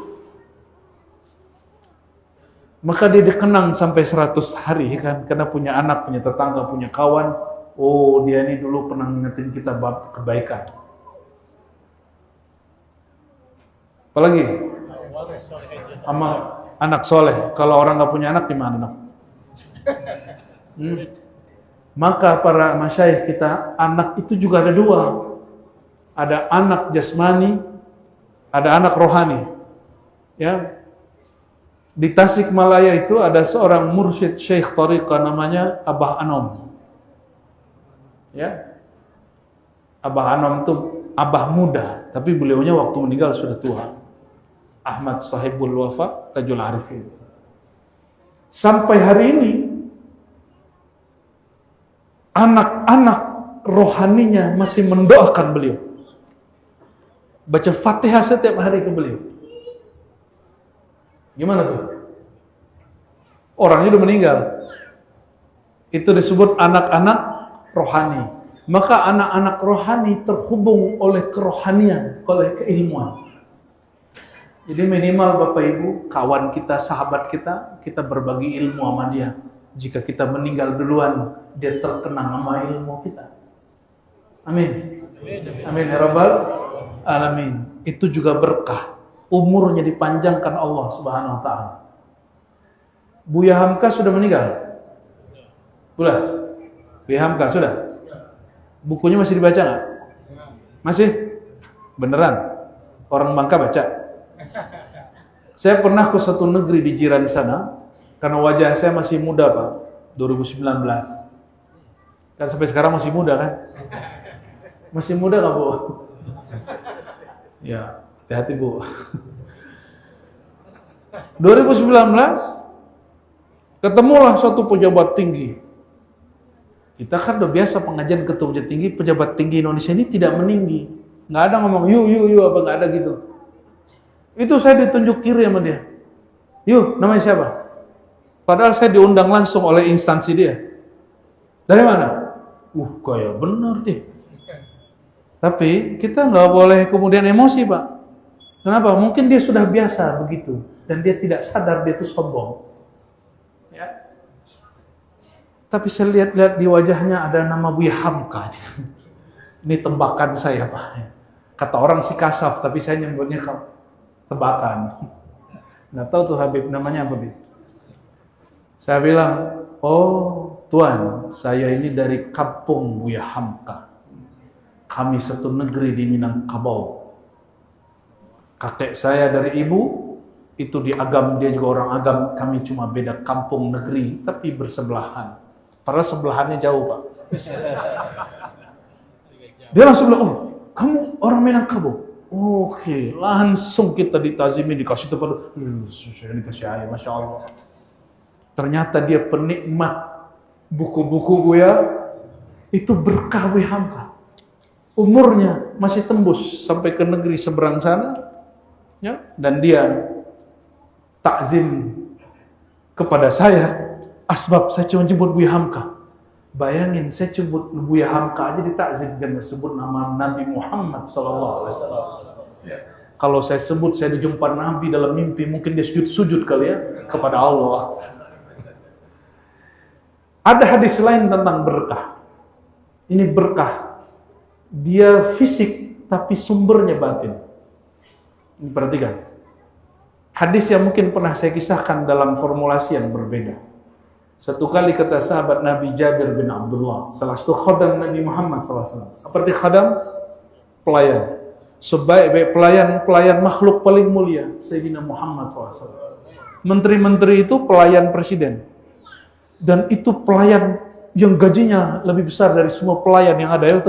Maka dia dikenang sampai 100 hari kan, karena punya anak, punya tetangga, punya kawan. Oh, dia ini dulu pernah ngingetin kita bab kebaikan. Apalagi? Amal anak soleh. Kalau orang nggak punya anak gimana? Maka para masyayikh kita, anak itu juga ada 2. Ada anak jasmani, ada anak rohani. Ya. Di Tasikmalaya itu ada seorang mursyid syekh tariqah namanya Abah Anom. Ya. Abah Anom itu abah muda, tapi beliaunya waktu meninggal sudah tua. Ahmad Sahibul Wafa Tajul Arifin. Sampai hari ini anak-anak rohaninya masih mendoakan beliau. Baca Fatihah setiap hari ke beliau. Gimana tuh? Orangnya udah meninggal. Itu disebut anak-anak rohani. Maka anak-anak rohani terhubung oleh kerohanian, oleh keilmuan. Jadi minimal Bapak Ibu, kawan kita, sahabat kita, kita berbagi ilmu sama dia. Jika kita meninggal duluan, dia terkenang sama ilmu kita. Amin. Amin ya Rabbal Alamin. Itu juga berkah. Umurnya dipanjangkan Allah Subhanahu wa ta'ala. Buya Hamka sudah meninggal? Sudah? Buya Hamka sudah? Bukunya masih dibaca nggak? Masih? Beneran? Orang Bangka baca? Saya pernah ke satu negeri di jiran sana, karena wajah saya masih muda Pak, 2019. Kan sampai sekarang masih muda kan? Masih muda nggak Bu? Ya, hati-hati Bu. 2019, ketemulah suatu pejabat tinggi. Kita kan udah biasa pengajian ketemu pejabat tinggi Indonesia ini tidak meninggi. Nggak ada ngomong, yuk, apa nggak ada gitu. Itu saya ditunjuk kiri sama dia. Yuk, namanya siapa? Padahal saya diundang langsung oleh instansi dia. Dari mana? Kayak bener deh. Tapi kita nggak boleh kemudian emosi Pak. Kenapa? Mungkin dia sudah biasa begitu. Dan dia tidak sadar dia itu sombong. Ya. Tapi saya lihat-lihat di wajahnya ada nama Buya Hamka. Ini tembakan saya Pak. Kata orang si kasaf, tapi saya nyebutnya tebakan. Nggak tahu tuh Habib namanya apa Habib. Saya bilang, oh Tuan, saya ini dari kampung Buya Hamka. Kami satu negeri di Minangkabau. Kakek saya dari ibu, itu di Agam, dia juga orang Agam. Kami cuma beda kampung negeri, tapi bersebelahan. Padahal sebelahannya jauh Pak. Dia langsung bilang, oh kamu orang Minangkabau? Oke, langsung kita ditazimi, dikasih tempat, dikasih air, Masya Allah. Ternyata dia penikmat buku-buku Buya, itu berkah Buya Hamka. Umurnya masih tembus sampai ke negeri seberang sana, ya, dan dia takzim kepada saya, asbab saya cuma jemput Buya Hamka. Bayangin, saya jemput Buya Hamka aja ditakzim karena sebut nama Nabi Muhammad SAW. Ya. Kalau saya sebut saya dijumpa Nabi dalam mimpi, mungkin dia sujud kali ya kepada Allah. Ada hadis lain tentang berkah. Ini berkah. Dia fisik tapi sumbernya batin. Ini perhatikan. Hadis yang mungkin pernah saya kisahkan dalam formulasi yang berbeda. Satu kali kata sahabat Nabi Jabir bin Abdullah, salah satu khadam Nabi Muhammad SAW. Seperti khadam, pelayan. Sebaik-baik pelayan makhluk paling mulia, Sayyidina Muhammad SAW. Menteri-menteri itu pelayan presiden. Dan itu pelayan yang gajinya lebih besar dari semua pelayan yang ada itu.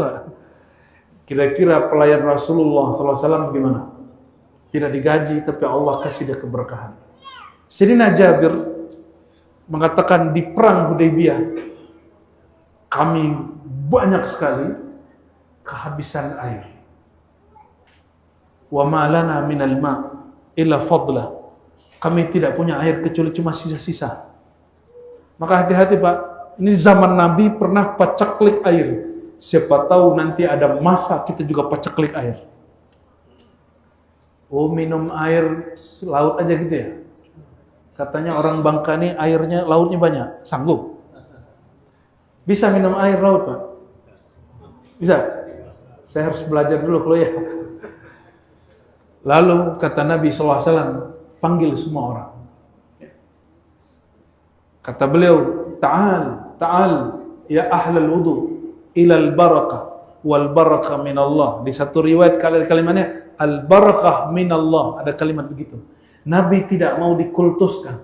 Kira-kira pelayan Rasulullah SAW bagaimana? Tidak digaji, tapi Allah kasih dia keberkahan. Sayyidina Jabir mengatakan di perang Hudaybiyah, kami banyak sekali kehabisan air. Wa ma lana minal ma' illa fadla. Kami tidak punya air kecuali cuma sisa-sisa. Maka hati-hati Pak, ini zaman Nabi pernah pacaklik air. Siapa tahu nanti ada masa kita juga pacaklik air. Oh, minum air laut aja gitu ya? Katanya orang Bangka ini airnya, lautnya banyak. Sanggup? Bisa minum air laut Pak? Bisa? Saya harus belajar dulu kalau ya. Lalu kata Nabi SAW, panggil semua orang. Kata beliau, ta'al ya ahlal wudu ilal barakah wal barakah min Allah. Di satu riwayat kalimatnya al barakah min Allah, ada kalimat begitu. Nabi tidak mau dikultuskan.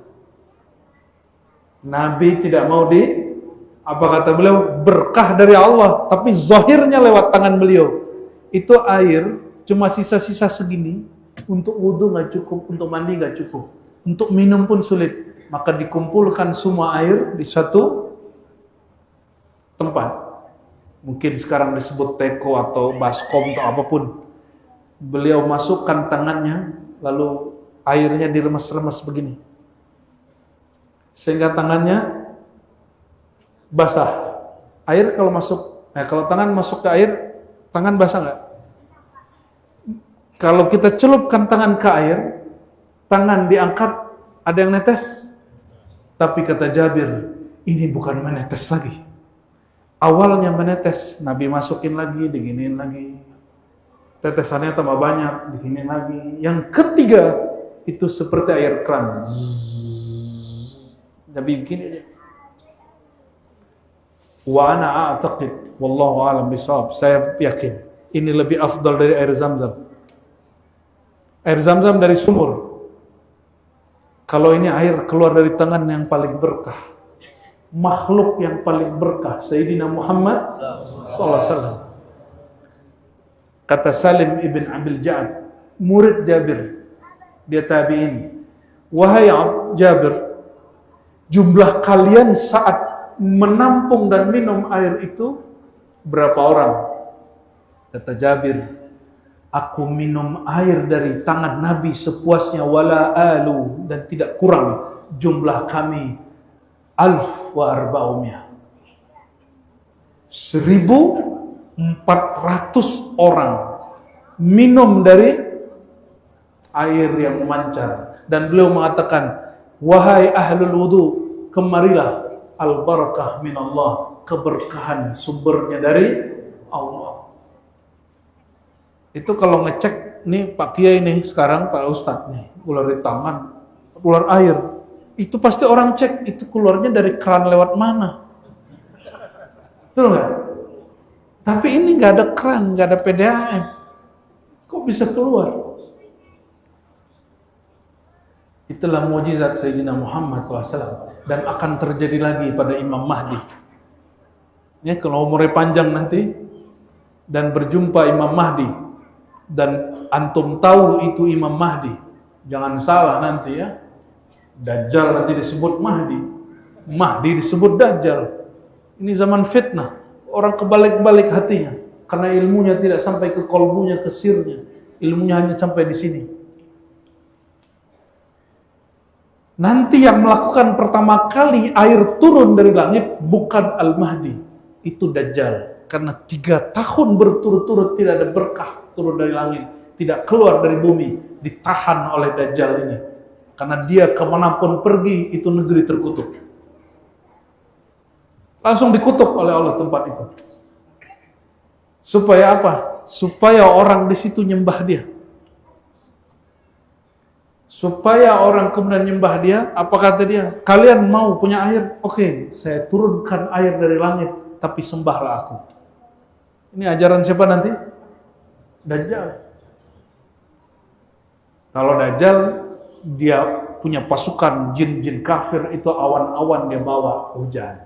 Nabi tidak mau apa kata beliau, berkah dari Allah, tapi zahirnya lewat tangan beliau. Itu air cuma sisa-sisa segini, untuk wudu nggak cukup, untuk mandi nggak cukup, untuk minum pun sulit. Maka dikumpulkan semua air di satu tempat. Mungkin sekarang disebut teko atau baskom atau apapun. Beliau masukkan tangannya, lalu airnya diremas-remas begini, sehingga tangannya basah. Air kalau masuk, kalau tangan masuk ke air, tangan basah nggak? Kalau kita celupkan tangan ke air, tangan diangkat, ada yang netes. Tapi kata Jabir, ini bukan menetes lagi. Awalnya menetes, Nabi masukin lagi, diginiin lagi. Tetesannya tambah banyak, diginiin lagi. Yang ketiga, itu seperti air keran. Nabi begini aja. Wa ana a'taqid, wallahu a'lam bishawab. Saya yakin, ini lebih afdal dari air Zam-Zam. Air Zam-Zam dari sumur. Kalau ini air keluar dari tangan yang paling berkah, makhluk yang paling berkah, Sayyidina Muhammad SAW. Kata Salim ibn Abil Ja'ad, murid Jabir, dia tabi'in, wahai Jabir, jumlah kalian saat menampung dan minum air itu berapa orang? Kata Jabir, aku minum air dari tangan Nabi sepuasnya, wala alu, dan tidak kurang. Jumlah kami 1,400. 1.400 orang minum dari air yang memancar. Dan beliau mengatakan, wahai ahlul wudu, kemarilah, al-barakah min Allah, keberkahan sumbernya dari Allah. Itu kalau ngecek nih Pak Kiai nih sekarang, Pak Ustadz nih, keluar di tangan, keluar air, itu pasti orang cek itu keluarnya dari keran lewat mana, betul nggak? Tapi ini nggak ada keran, nggak ada PDAM, kok bisa keluar? Itulah mukjizat Sayyidina Muhammad SAW, dan akan terjadi lagi pada Imam Mahdi. Ya, kalau umurnya panjang nanti dan berjumpa Imam Mahdi, dan antum tahu itu Imam Mahdi, jangan salah nanti ya, Dajjal nanti disebut Mahdi, Mahdi disebut Dajjal. Ini zaman fitnah, orang kebalik-balik hatinya, karena ilmunya tidak sampai ke kolbunya, ke sirnya, ilmunya hanya sampai di sini. Nanti yang melakukan pertama kali air turun dari langit bukan Al-Mahdi, itu Dajjal. Karena 3 tahun berturut-turut tidak ada berkah turun dari langit, tidak keluar dari bumi, ditahan oleh Dajjal ini. Karena dia kemanapun pergi, itu negeri terkutuk. Langsung dikutuk oleh Allah tempat itu. Supaya apa? Supaya orang di situ nyembah dia. Supaya orang kemudian nyembah dia, apa kata dia? Kalian mau punya air? Oke, saya turunkan air dari langit, tapi sembahlah aku. Ini ajaran siapa nanti? Dajjal. Kalau Dajjal, dia punya pasukan jin-jin kafir, itu awan-awan dia bawa hujan.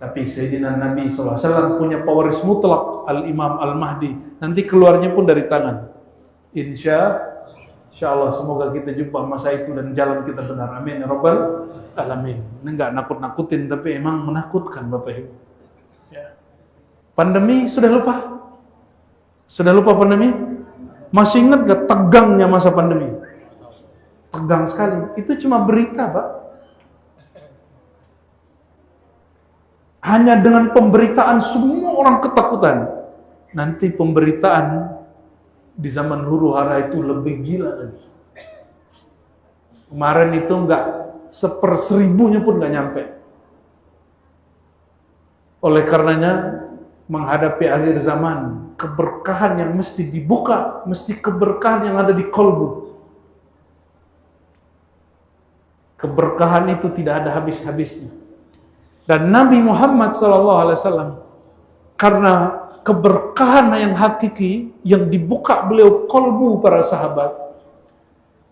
Tapi Sayyidina Nabi SAW punya pewaris mutlak, Al-Imam Al-Mahdi. Nanti keluarnya pun dari tangan. Insya Insyaallah semoga kita jumpa masa itu dan jalan kita benar. Amin ya rabbal alamin. Ini enggak nakut-nakutin tapi emang menakutkan Bapak Ibu. Ya. Pandemi sudah lupa? Sudah lupa pandemi? Masih ingat gak tegangnya masa pandemi? Tegang sekali. Itu cuma berita, Pak. Hanya dengan pemberitaan semua orang ketakutan. Nanti pemberitaan di zaman huru hara itu lebih gila lagi. Kemarin itu enggak 1/1000-nya pun enggak nyampe. Oleh karenanya menghadapi akhir zaman, keberkahan yang mesti dibuka, mesti keberkahan yang ada di kolbu. Keberkahan itu tidak ada habis-habisnya. Dan Nabi Muhammad SAW, karena keberkahan yang hakiki, yang dibuka beliau kolbu para sahabat,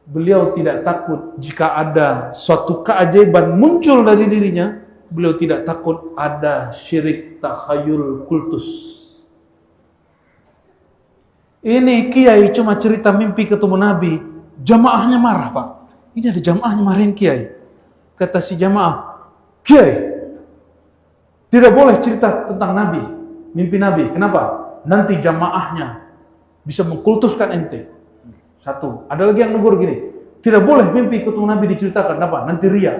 beliau tidak takut jika ada suatu keajaiban muncul dari dirinya, beliau tidak takut ada syirik takhayul kultus. Ini kiai cuma cerita mimpi ketemu Nabi, jamaahnya marah, Pak. Ini ada jamaahnya marahin kiai. Kata si jamaah, kiai, tidak boleh cerita tentang Nabi, mimpi Nabi. Kenapa? Nanti jamaahnya bisa mengkultuskan ente. Satu. Ada lagi yang negur gini, tidak boleh mimpi ketemu Nabi diceritakan. Kenapa? Nanti ria.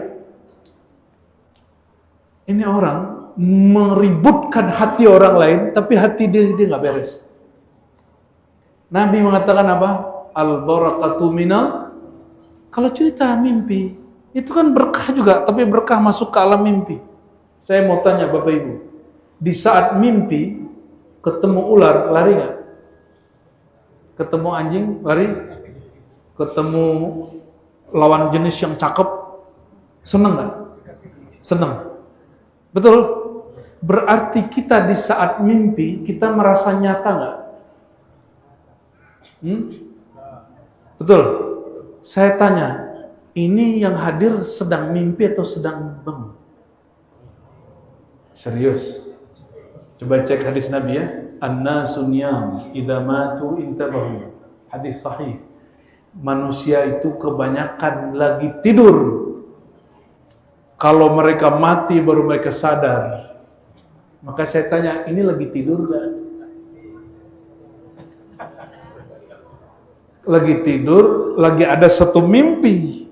Ini orang meributkan hati orang lain, tapi hati dia nggak beres. Nabi mengatakan apa? Al-barakatu minal. Kalau cerita mimpi, itu kan berkah juga, tapi berkah masuk ke alam mimpi. Saya mau tanya Bapak Ibu, di saat mimpi ketemu ular, lari nggak? Ketemu anjing, lari? Ketemu lawan jenis yang cakep, seneng nggak? Seneng. Betul? Berarti kita di saat mimpi, kita merasa nyata nggak? Betul? Saya tanya, ini yang hadir sedang mimpi atau sedang bangun? Serius? Coba cek hadis Nabi ya. An-nasu niyam idza matu intabahu. Hadis sahih. Manusia itu kebanyakan lagi tidur. Kalau mereka mati baru mereka sadar. Maka saya tanya, ini lagi tidur gak? Lagi tidur, lagi ada satu mimpi.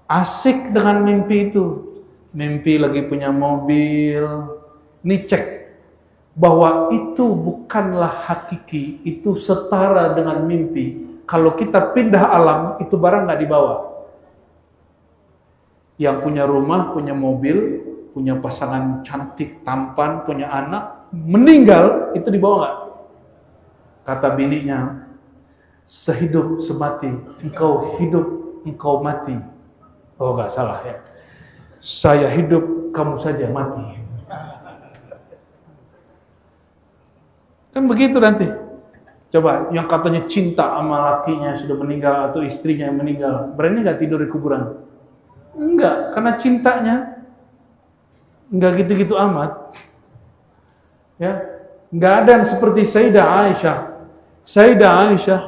Asik dengan mimpi itu. Mimpi lagi punya mobil. Ini cek bahwa itu bukanlah hakiki, itu setara dengan mimpi. Kalau kita pindah alam, itu barang nggak dibawa. Yang punya rumah, punya mobil, punya pasangan cantik, tampan, punya anak, meninggal, itu dibawa nggak? Kata bininya, sehidup semati, engkau hidup, engkau mati. Oh nggak salah ya. Saya hidup, kamu saja mati. Kan begitu nanti. Coba yang katanya cinta sama lakinya sudah meninggal atau istrinya yang meninggal, berani nggak tidur di kuburan? Enggak, karena cintanya enggak gitu-gitu amat. Ya, enggak ada yang seperti Sayyidah Aisyah. Sayyidah Aisyah,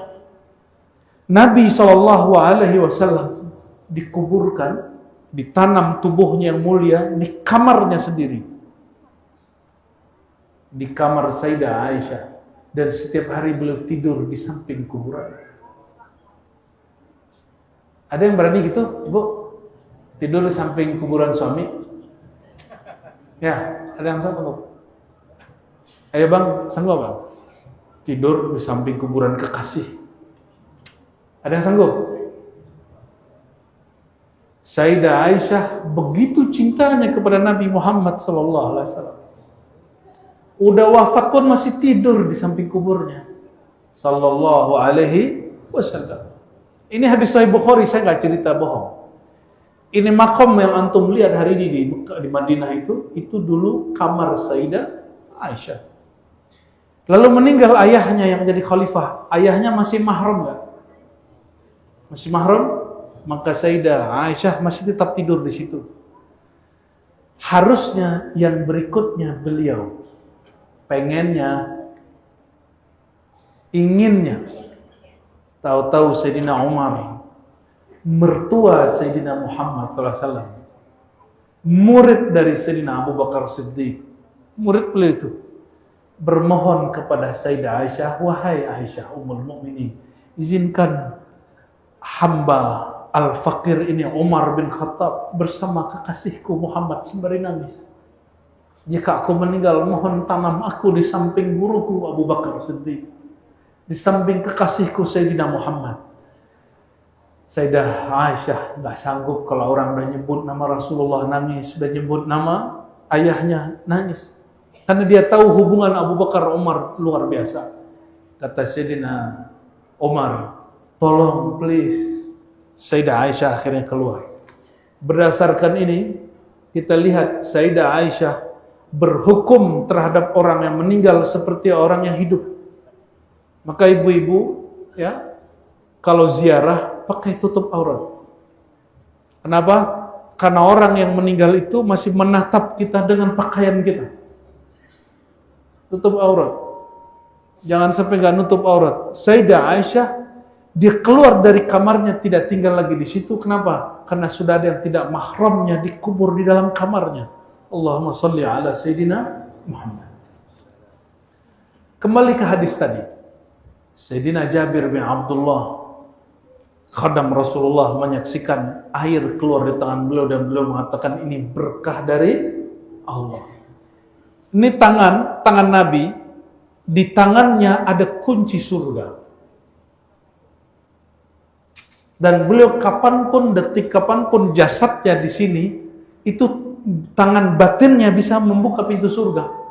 Nabi SAW dikuburkan, ditanam tubuhnya yang mulia di kamarnya sendiri. Di kamar Sayyidah Aisyah. Dan setiap hari beliau tidur di samping kuburan. Ada yang berani gitu, Ibu? Tidur di samping kuburan suami? Ya, ada yang sanggup? Ayo Bang, sanggup Bang? Tidur di samping kuburan kekasih. Ada yang sanggup? Sayyidah Aisyah begitu cintanya kepada Nabi Muhammad SAW. Udah wafat pun masih tidur di samping kuburnya. Sallallahu alaihi wasallam. Ini hadis Sahih Bukhari, saya nggak cerita bohong. Ini makom yang antum lihat hari ini di Madinah itu dulu kamar Sayyidah Aisyah. Lalu meninggal ayahnya yang jadi khalifah. Ayahnya masih mahram nggak? Masih mahram? Maka Sayyidah Aisyah masih tetap tidur di situ. Harusnya yang berikutnya beliau pengennya, inginnya, Tahu-tahu Sayyidina Umar, mertua Sayyidina Muhammad SAW, murid dari Sayyidina Abu Bakar Siddiq, murid beliau itu, bermohon kepada Sayyidah Aisyah, wahai Aisyah Ummul Mukminin, izinkan hamba al-fakir ini Umar bin Khattab bersama kekasihku Muhammad sembari nangis. Jika aku meninggal, mohon tanam aku di samping guruku Abu Bakar Siddiq, di samping kekasihku Sayyidina Muhammad. Sayyidah Aisyah nggak sanggup kalau orang udah nyebut nama Rasulullah nangis, sudah nyebut nama ayahnya nangis. Karena dia tahu hubungan Abu Bakar Umar luar biasa. Kata Sayyidina Umar, tolong please. Sayyidah Aisyah akhirnya keluar. Berdasarkan ini, kita lihat Sayyidah Aisyah berhukum terhadap orang yang meninggal seperti orang yang hidup. Maka ibu-ibu, ya, kalau ziarah pakai tutup aurat. Kenapa? Karena orang yang meninggal itu masih menatap kita dengan pakaian kita. Tutup aurat. Jangan sampai nggak nutup aurat. Sayyidah Aisyah, dia keluar dari kamarnya tidak tinggal lagi di situ. Kenapa? Karena sudah ada yang tidak mahramnya dikubur di dalam kamarnya. Allahumma salli ala Sayyidina Muhammad. Kembali ke hadis tadi. Sayyidina Jabir bin Abdullah, khadam Rasulullah, menyaksikan air keluar di tangan beliau dan beliau mengatakan ini berkah dari Allah. Ini tangan Nabi, di tangannya ada kunci surga. Dan beliau kapanpun, detik kapanpun jasadnya di sini, itu tangan batinnya bisa membuka pintu surga.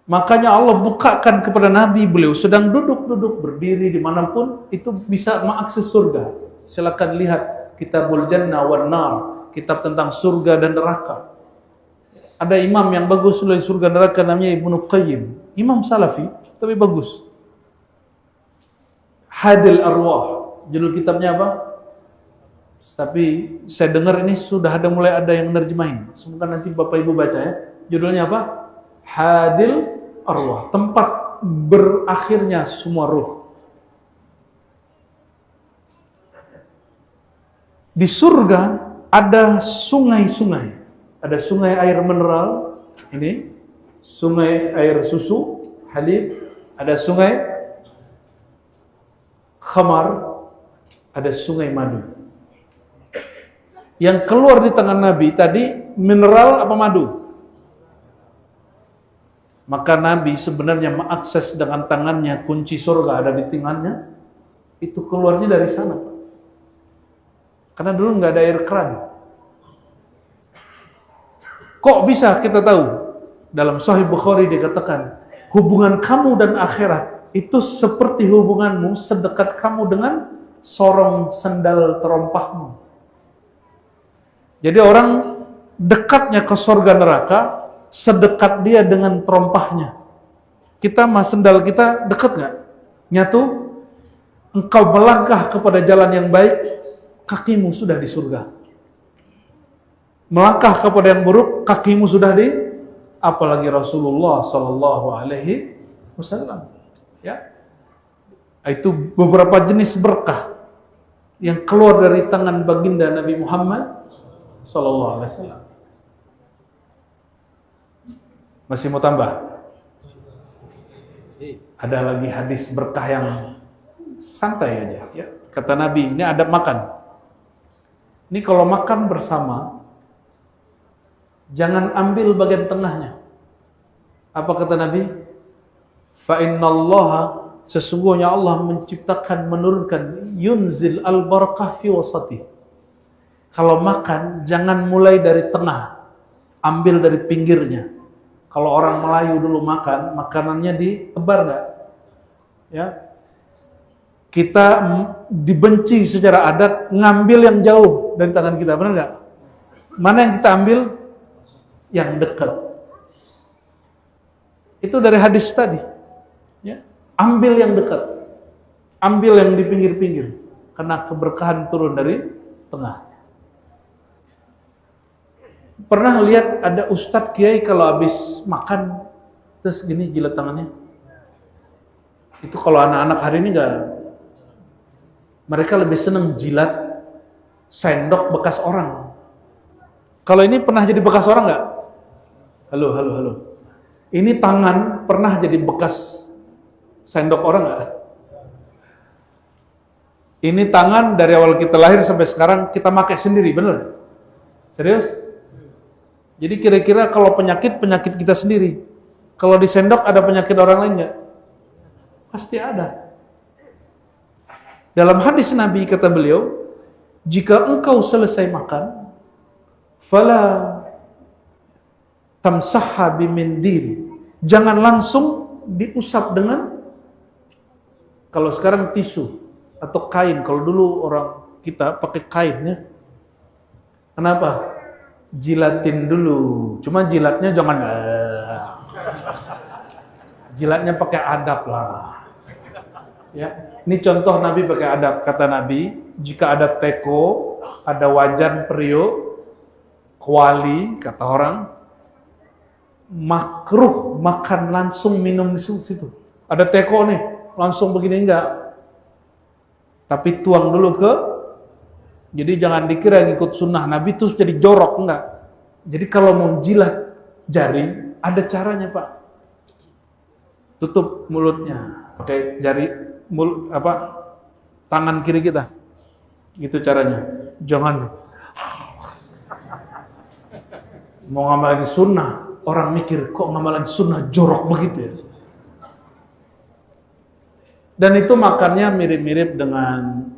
Makanya Allah bukakan kepada Nabi, beliau sedang duduk-duduk berdiri dimanapun, itu bisa mengakses surga. Silakan lihat Kitabul Jannah wan Nar, kitab tentang surga dan neraka. Ada imam yang bagus oleh surga neraka namanya Ibnu Qayyim, imam Salafi tapi bagus. Hadil Arwah, judul kitabnya apa? Tapi saya dengar ini sudah mulai ada yang nerjemahin. Semoga nanti Bapak Ibu baca ya. Judulnya apa? Hadil Arwah, tempat berakhirnya semua ruh. Di surga ada sungai-sungai. Ada sungai air mineral, ini sungai air susu, halib, ada sungai khamar, ada sungai madu. Yang keluar di tangan Nabi tadi mineral apa madu? Maka Nabi sebenarnya mengakses dengan tangannya, kunci surga ada di tangannya, itu keluarnya dari sana. Karena dulu nggak ada air keran. Kok bisa kita tahu? Dalam Sahih Bukhari dikatakan, hubungan kamu dan akhirat itu seperti hubunganmu sedekat kamu dengan sorong sandal terompahmu. Jadi orang dekatnya ke surga neraka sedekat dia dengan terompahnya. Kita mas sendal kita dekat nggak? Nyatu, engkau melangkah kepada jalan yang baik, kakimu sudah di surga. Melangkah kepada yang buruk, kakimu sudah di, apalagi Rasulullah Sallallahu Alaihi Wasallam. Ya, itu beberapa jenis berkah yang keluar dari tangan baginda Nabi Muhammad Sallallahu Alaihi Wasallam. Masih mau tambah? Ada lagi hadis berkah yang santai aja. Ya. Kata Nabi, ini adab makan. Ini kalau makan bersama, jangan ambil bagian tengahnya. Apa kata Nabi? Fa innallaha, sesungguhnya Allah menciptakan, menurunkan yunzil al-barakah fi wasati. Kalau makan, jangan mulai dari tengah, ambil dari pinggirnya. Kalau orang Melayu dulu makan, makanannya ditebar nggak? Ya, kita dibenci secara adat ngambil yang jauh dari tangan kita, benar nggak? Mana yang kita ambil? Yang dekat. Itu dari hadis tadi. Ya, ambil yang dekat, ambil yang di pinggir-pinggir, karena keberkahan turun dari tengah. Pernah lihat ada ustadz kiai kalau habis makan terus gini jilat tangannya? Itu kalau anak-anak hari ini enggak, mereka lebih senang jilat sendok bekas orang. Kalau ini pernah jadi bekas orang enggak? Halo. Ini tangan pernah jadi bekas sendok orang enggak? Ini tangan dari awal kita lahir sampai sekarang kita pakai sendiri, bener? Serius? Jadi kira-kira kalau penyakit kita sendiri. Kalau disendok ada penyakit orang lain enggak? Pasti ada. Dalam hadis Nabi kata beliau, jika engkau selesai makan, fala tamsahha bimindil. Jangan langsung diusap dengan, kalau sekarang tisu atau kain. Kalau dulu orang kita pakai kain ya. Kenapa? Jilatin dulu. Cuma jilatnya jangan jilatnya pakai adab lah. Ya, ini contoh Nabi pakai adab. Kata Nabi, jika ada teko, ada wajan periuk, kuali, kata orang, makruh makan langsung minum di situ. Ada teko nih, langsung begini enggak. Tapi tuang dulu ke, jadi jangan dikira yang ikut sunnah Nabi terus jadi jorok, enggak. Jadi kalau mau jilat jari, ada caranya Pak. Tutup mulutnya, pakai jari, tangan kiri kita. Gitu caranya. Jangan mau ngamalin sunnah, orang mikir kok ngamalin sunnah jorok begitu ya. Dan itu makannya mirip-mirip dengan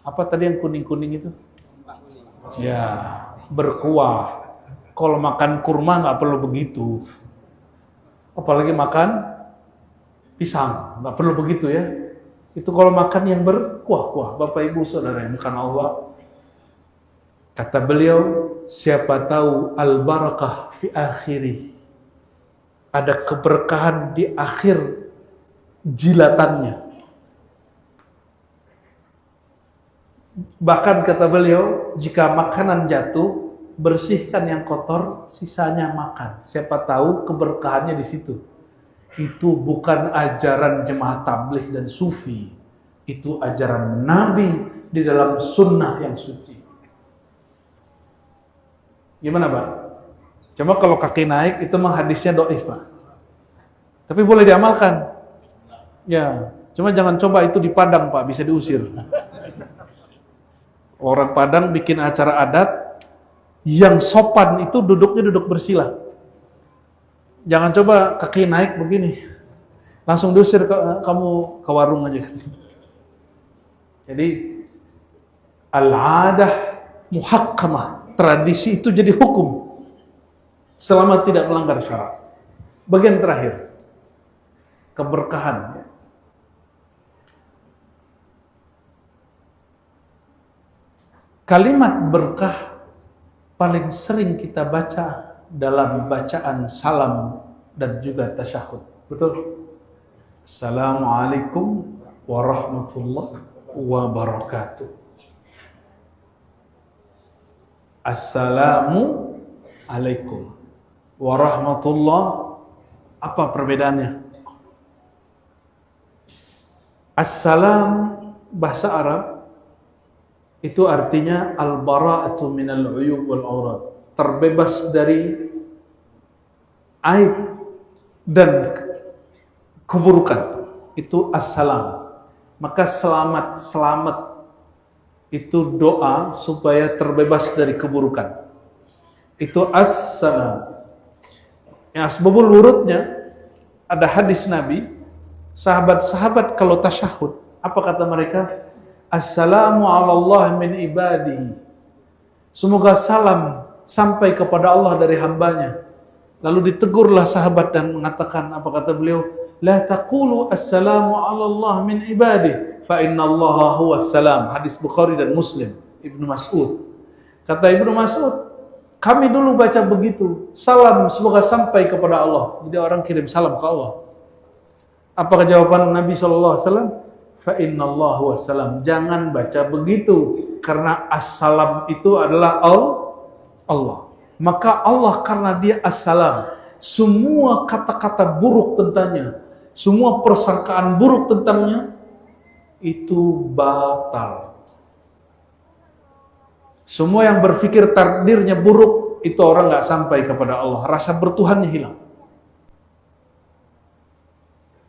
apa tadi yang kuning-kuning itu? Ya, berkuah. Kalau makan kurma nggak perlu begitu. Apalagi makan pisang, nggak perlu begitu ya. Itu kalau makan yang berkuah-kuah, Bapak Ibu Saudara yang bukan Allah. Kata beliau, siapa tahu al-barakah fi akhiri. Ada keberkahan di akhir jilatannya. Bahkan kata beliau, jika makanan jatuh, bersihkan yang kotor, sisanya makan. Siapa tahu keberkahannya di situ. Itu bukan ajaran jemaah tabligh dan sufi. Itu ajaran Nabi di dalam sunnah yang suci. Gimana Pak? Cuma kalau kaki naik itu memang hadisnya dhaif Pak. Tapi boleh diamalkan. Ya, cuma jangan coba itu di Padang Pak, bisa diusir. Orang Padang bikin acara adat, yang sopan itu duduknya duduk bersila. Jangan coba kaki naik begini, langsung diusir kamu ke warung aja. Jadi al-adah muhakkamah, tradisi itu jadi hukum selama tidak melanggar syarat. Bagian terakhir, keberkahan. Kalimat berkah paling sering kita baca dalam bacaan salam dan juga tasyahud. Betul? Assalamualaikum warahmatullahi wabarakatuh. Assalamu alaikum warahmatullahi. Apa perbedaannya? Assalam bahasa Arab itu artinya al-bara'atu minal uyub wal aurat, terbebas dari aib dan keburukan. Itu assalam. Maka selamat itu doa supaya terbebas dari keburukan. Itu assalam. Yang asbabul wurudnya ada hadis Nabi, sahabat-sahabat kalau tasyahud, apa kata mereka? Assalamu ala Allah min ibadihi. Semoga salam sampai kepada Allah dari hambanya. Lalu ditegurlah sahabat dan mengatakan, apa kata beliau? La taqulu assalamu ala Allah min ibadihi, fa inna Allah huwas salam. Hadis Bukhari dan Muslim, Ibnu Mas'ud. Kata Ibnu Mas'ud, kami dulu baca begitu, salam semoga sampai kepada Allah. Jadi orang kirim salam ke Allah. Apa jawaban Nabi SAW? Fa innallahu wassalam. Jangan baca begitu, karena assalam itu adalah Allah. Maka Allah karena dia assalam, semua kata-kata buruk tentangnya, semua persangkaan buruk tentangnya itu batal. Semua yang berpikir takdirnya buruk itu orang nggak sampai kepada Allah, rasa bertuhannya hilang.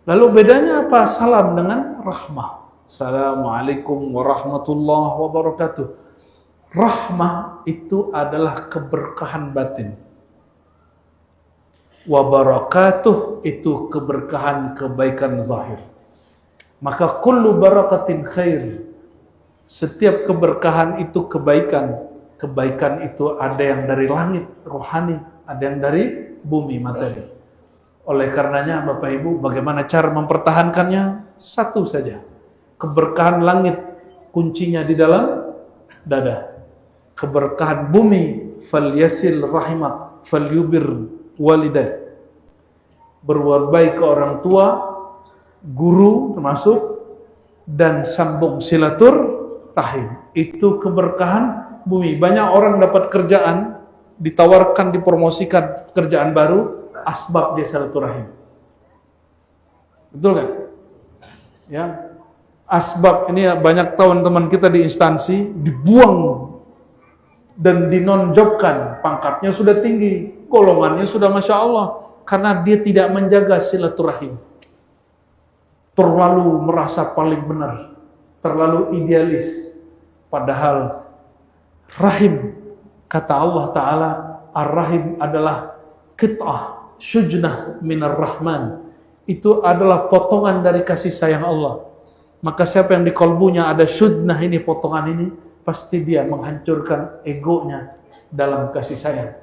Lalu bedanya apa salam dengan rahmah? Assalamualaikum warahmatullahi wabarakatuh. Rahmah itu adalah keberkahan batin. Wabarakatuh itu keberkahan kebaikan zahir. Maka kullu barakatin khair. Setiap keberkahan itu kebaikan. Kebaikan itu ada yang dari langit, rohani, ada yang dari bumi, materi. Oleh karenanya Bapak Ibu, bagaimana cara mempertahankannya? Satu saja. Keberkahan langit, kuncinya di dalam dada. Keberkahan bumi, falyasil rahimat, falyubir walidah. Berbuat baik ke orang tua, guru termasuk, dan sambung silaturahim. Itu keberkahan bumi. Banyak orang dapat kerjaan, ditawarkan, dipromosikan kerjaan baru, asbab dia silaturahim. Betul kan? Ya. Asbab ini banyak teman-teman kita di instansi dibuang dan dinonjobkan, pangkatnya sudah tinggi, golongannya sudah Masya Allah, karena dia tidak menjaga silaturahim. Terlalu merasa paling benar, terlalu idealis. Padahal rahim, kata Allah Ta'ala, ar-rahim adalah qit'ah, syujnah minar rahman. Itu adalah potongan dari kasih sayang Allah. Maka siapa yang di kolbunya ada syujnah ini, potongan ini, pasti dia menghancurkan egonya dalam kasih sayang.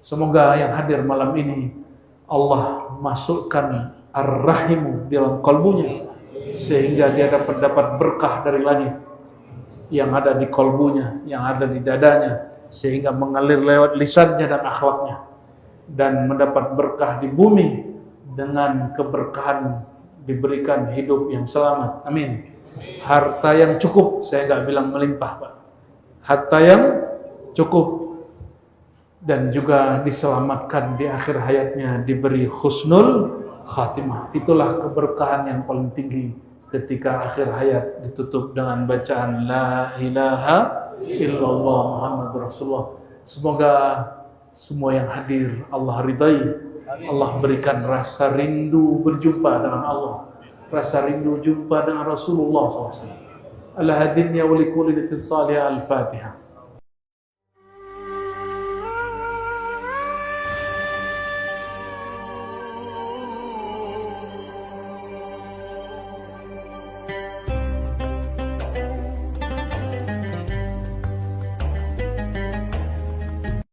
Semoga yang hadir malam ini Allah masukkan ar-rahimu dalam kolbunya, sehingga dia dapat berkah dari langit yang ada di kolbunya, yang ada di dadanya, sehingga mengalir lewat lisannya dan akhlaknya, dan mendapat berkah di bumi dengan keberkahan diberikan hidup yang selamat. Amin. Harta yang cukup, saya nggak bilang melimpah, Pak. Harta yang cukup, dan juga diselamatkan di akhir hayatnya, diberi husnul khatimah. Itulah keberkahan yang paling tinggi ketika akhir hayat ditutup dengan bacaan la ilaha illallah Muhammad Rasulullah. Semoga semua yang hadir Allah ridai, Allah berikan rasa rindu berjumpa dengan Allah, rasa rindu jumpa dengan Rasulullah SAW. Al-hadinnya wa likulli litisaliha al-Fatihah.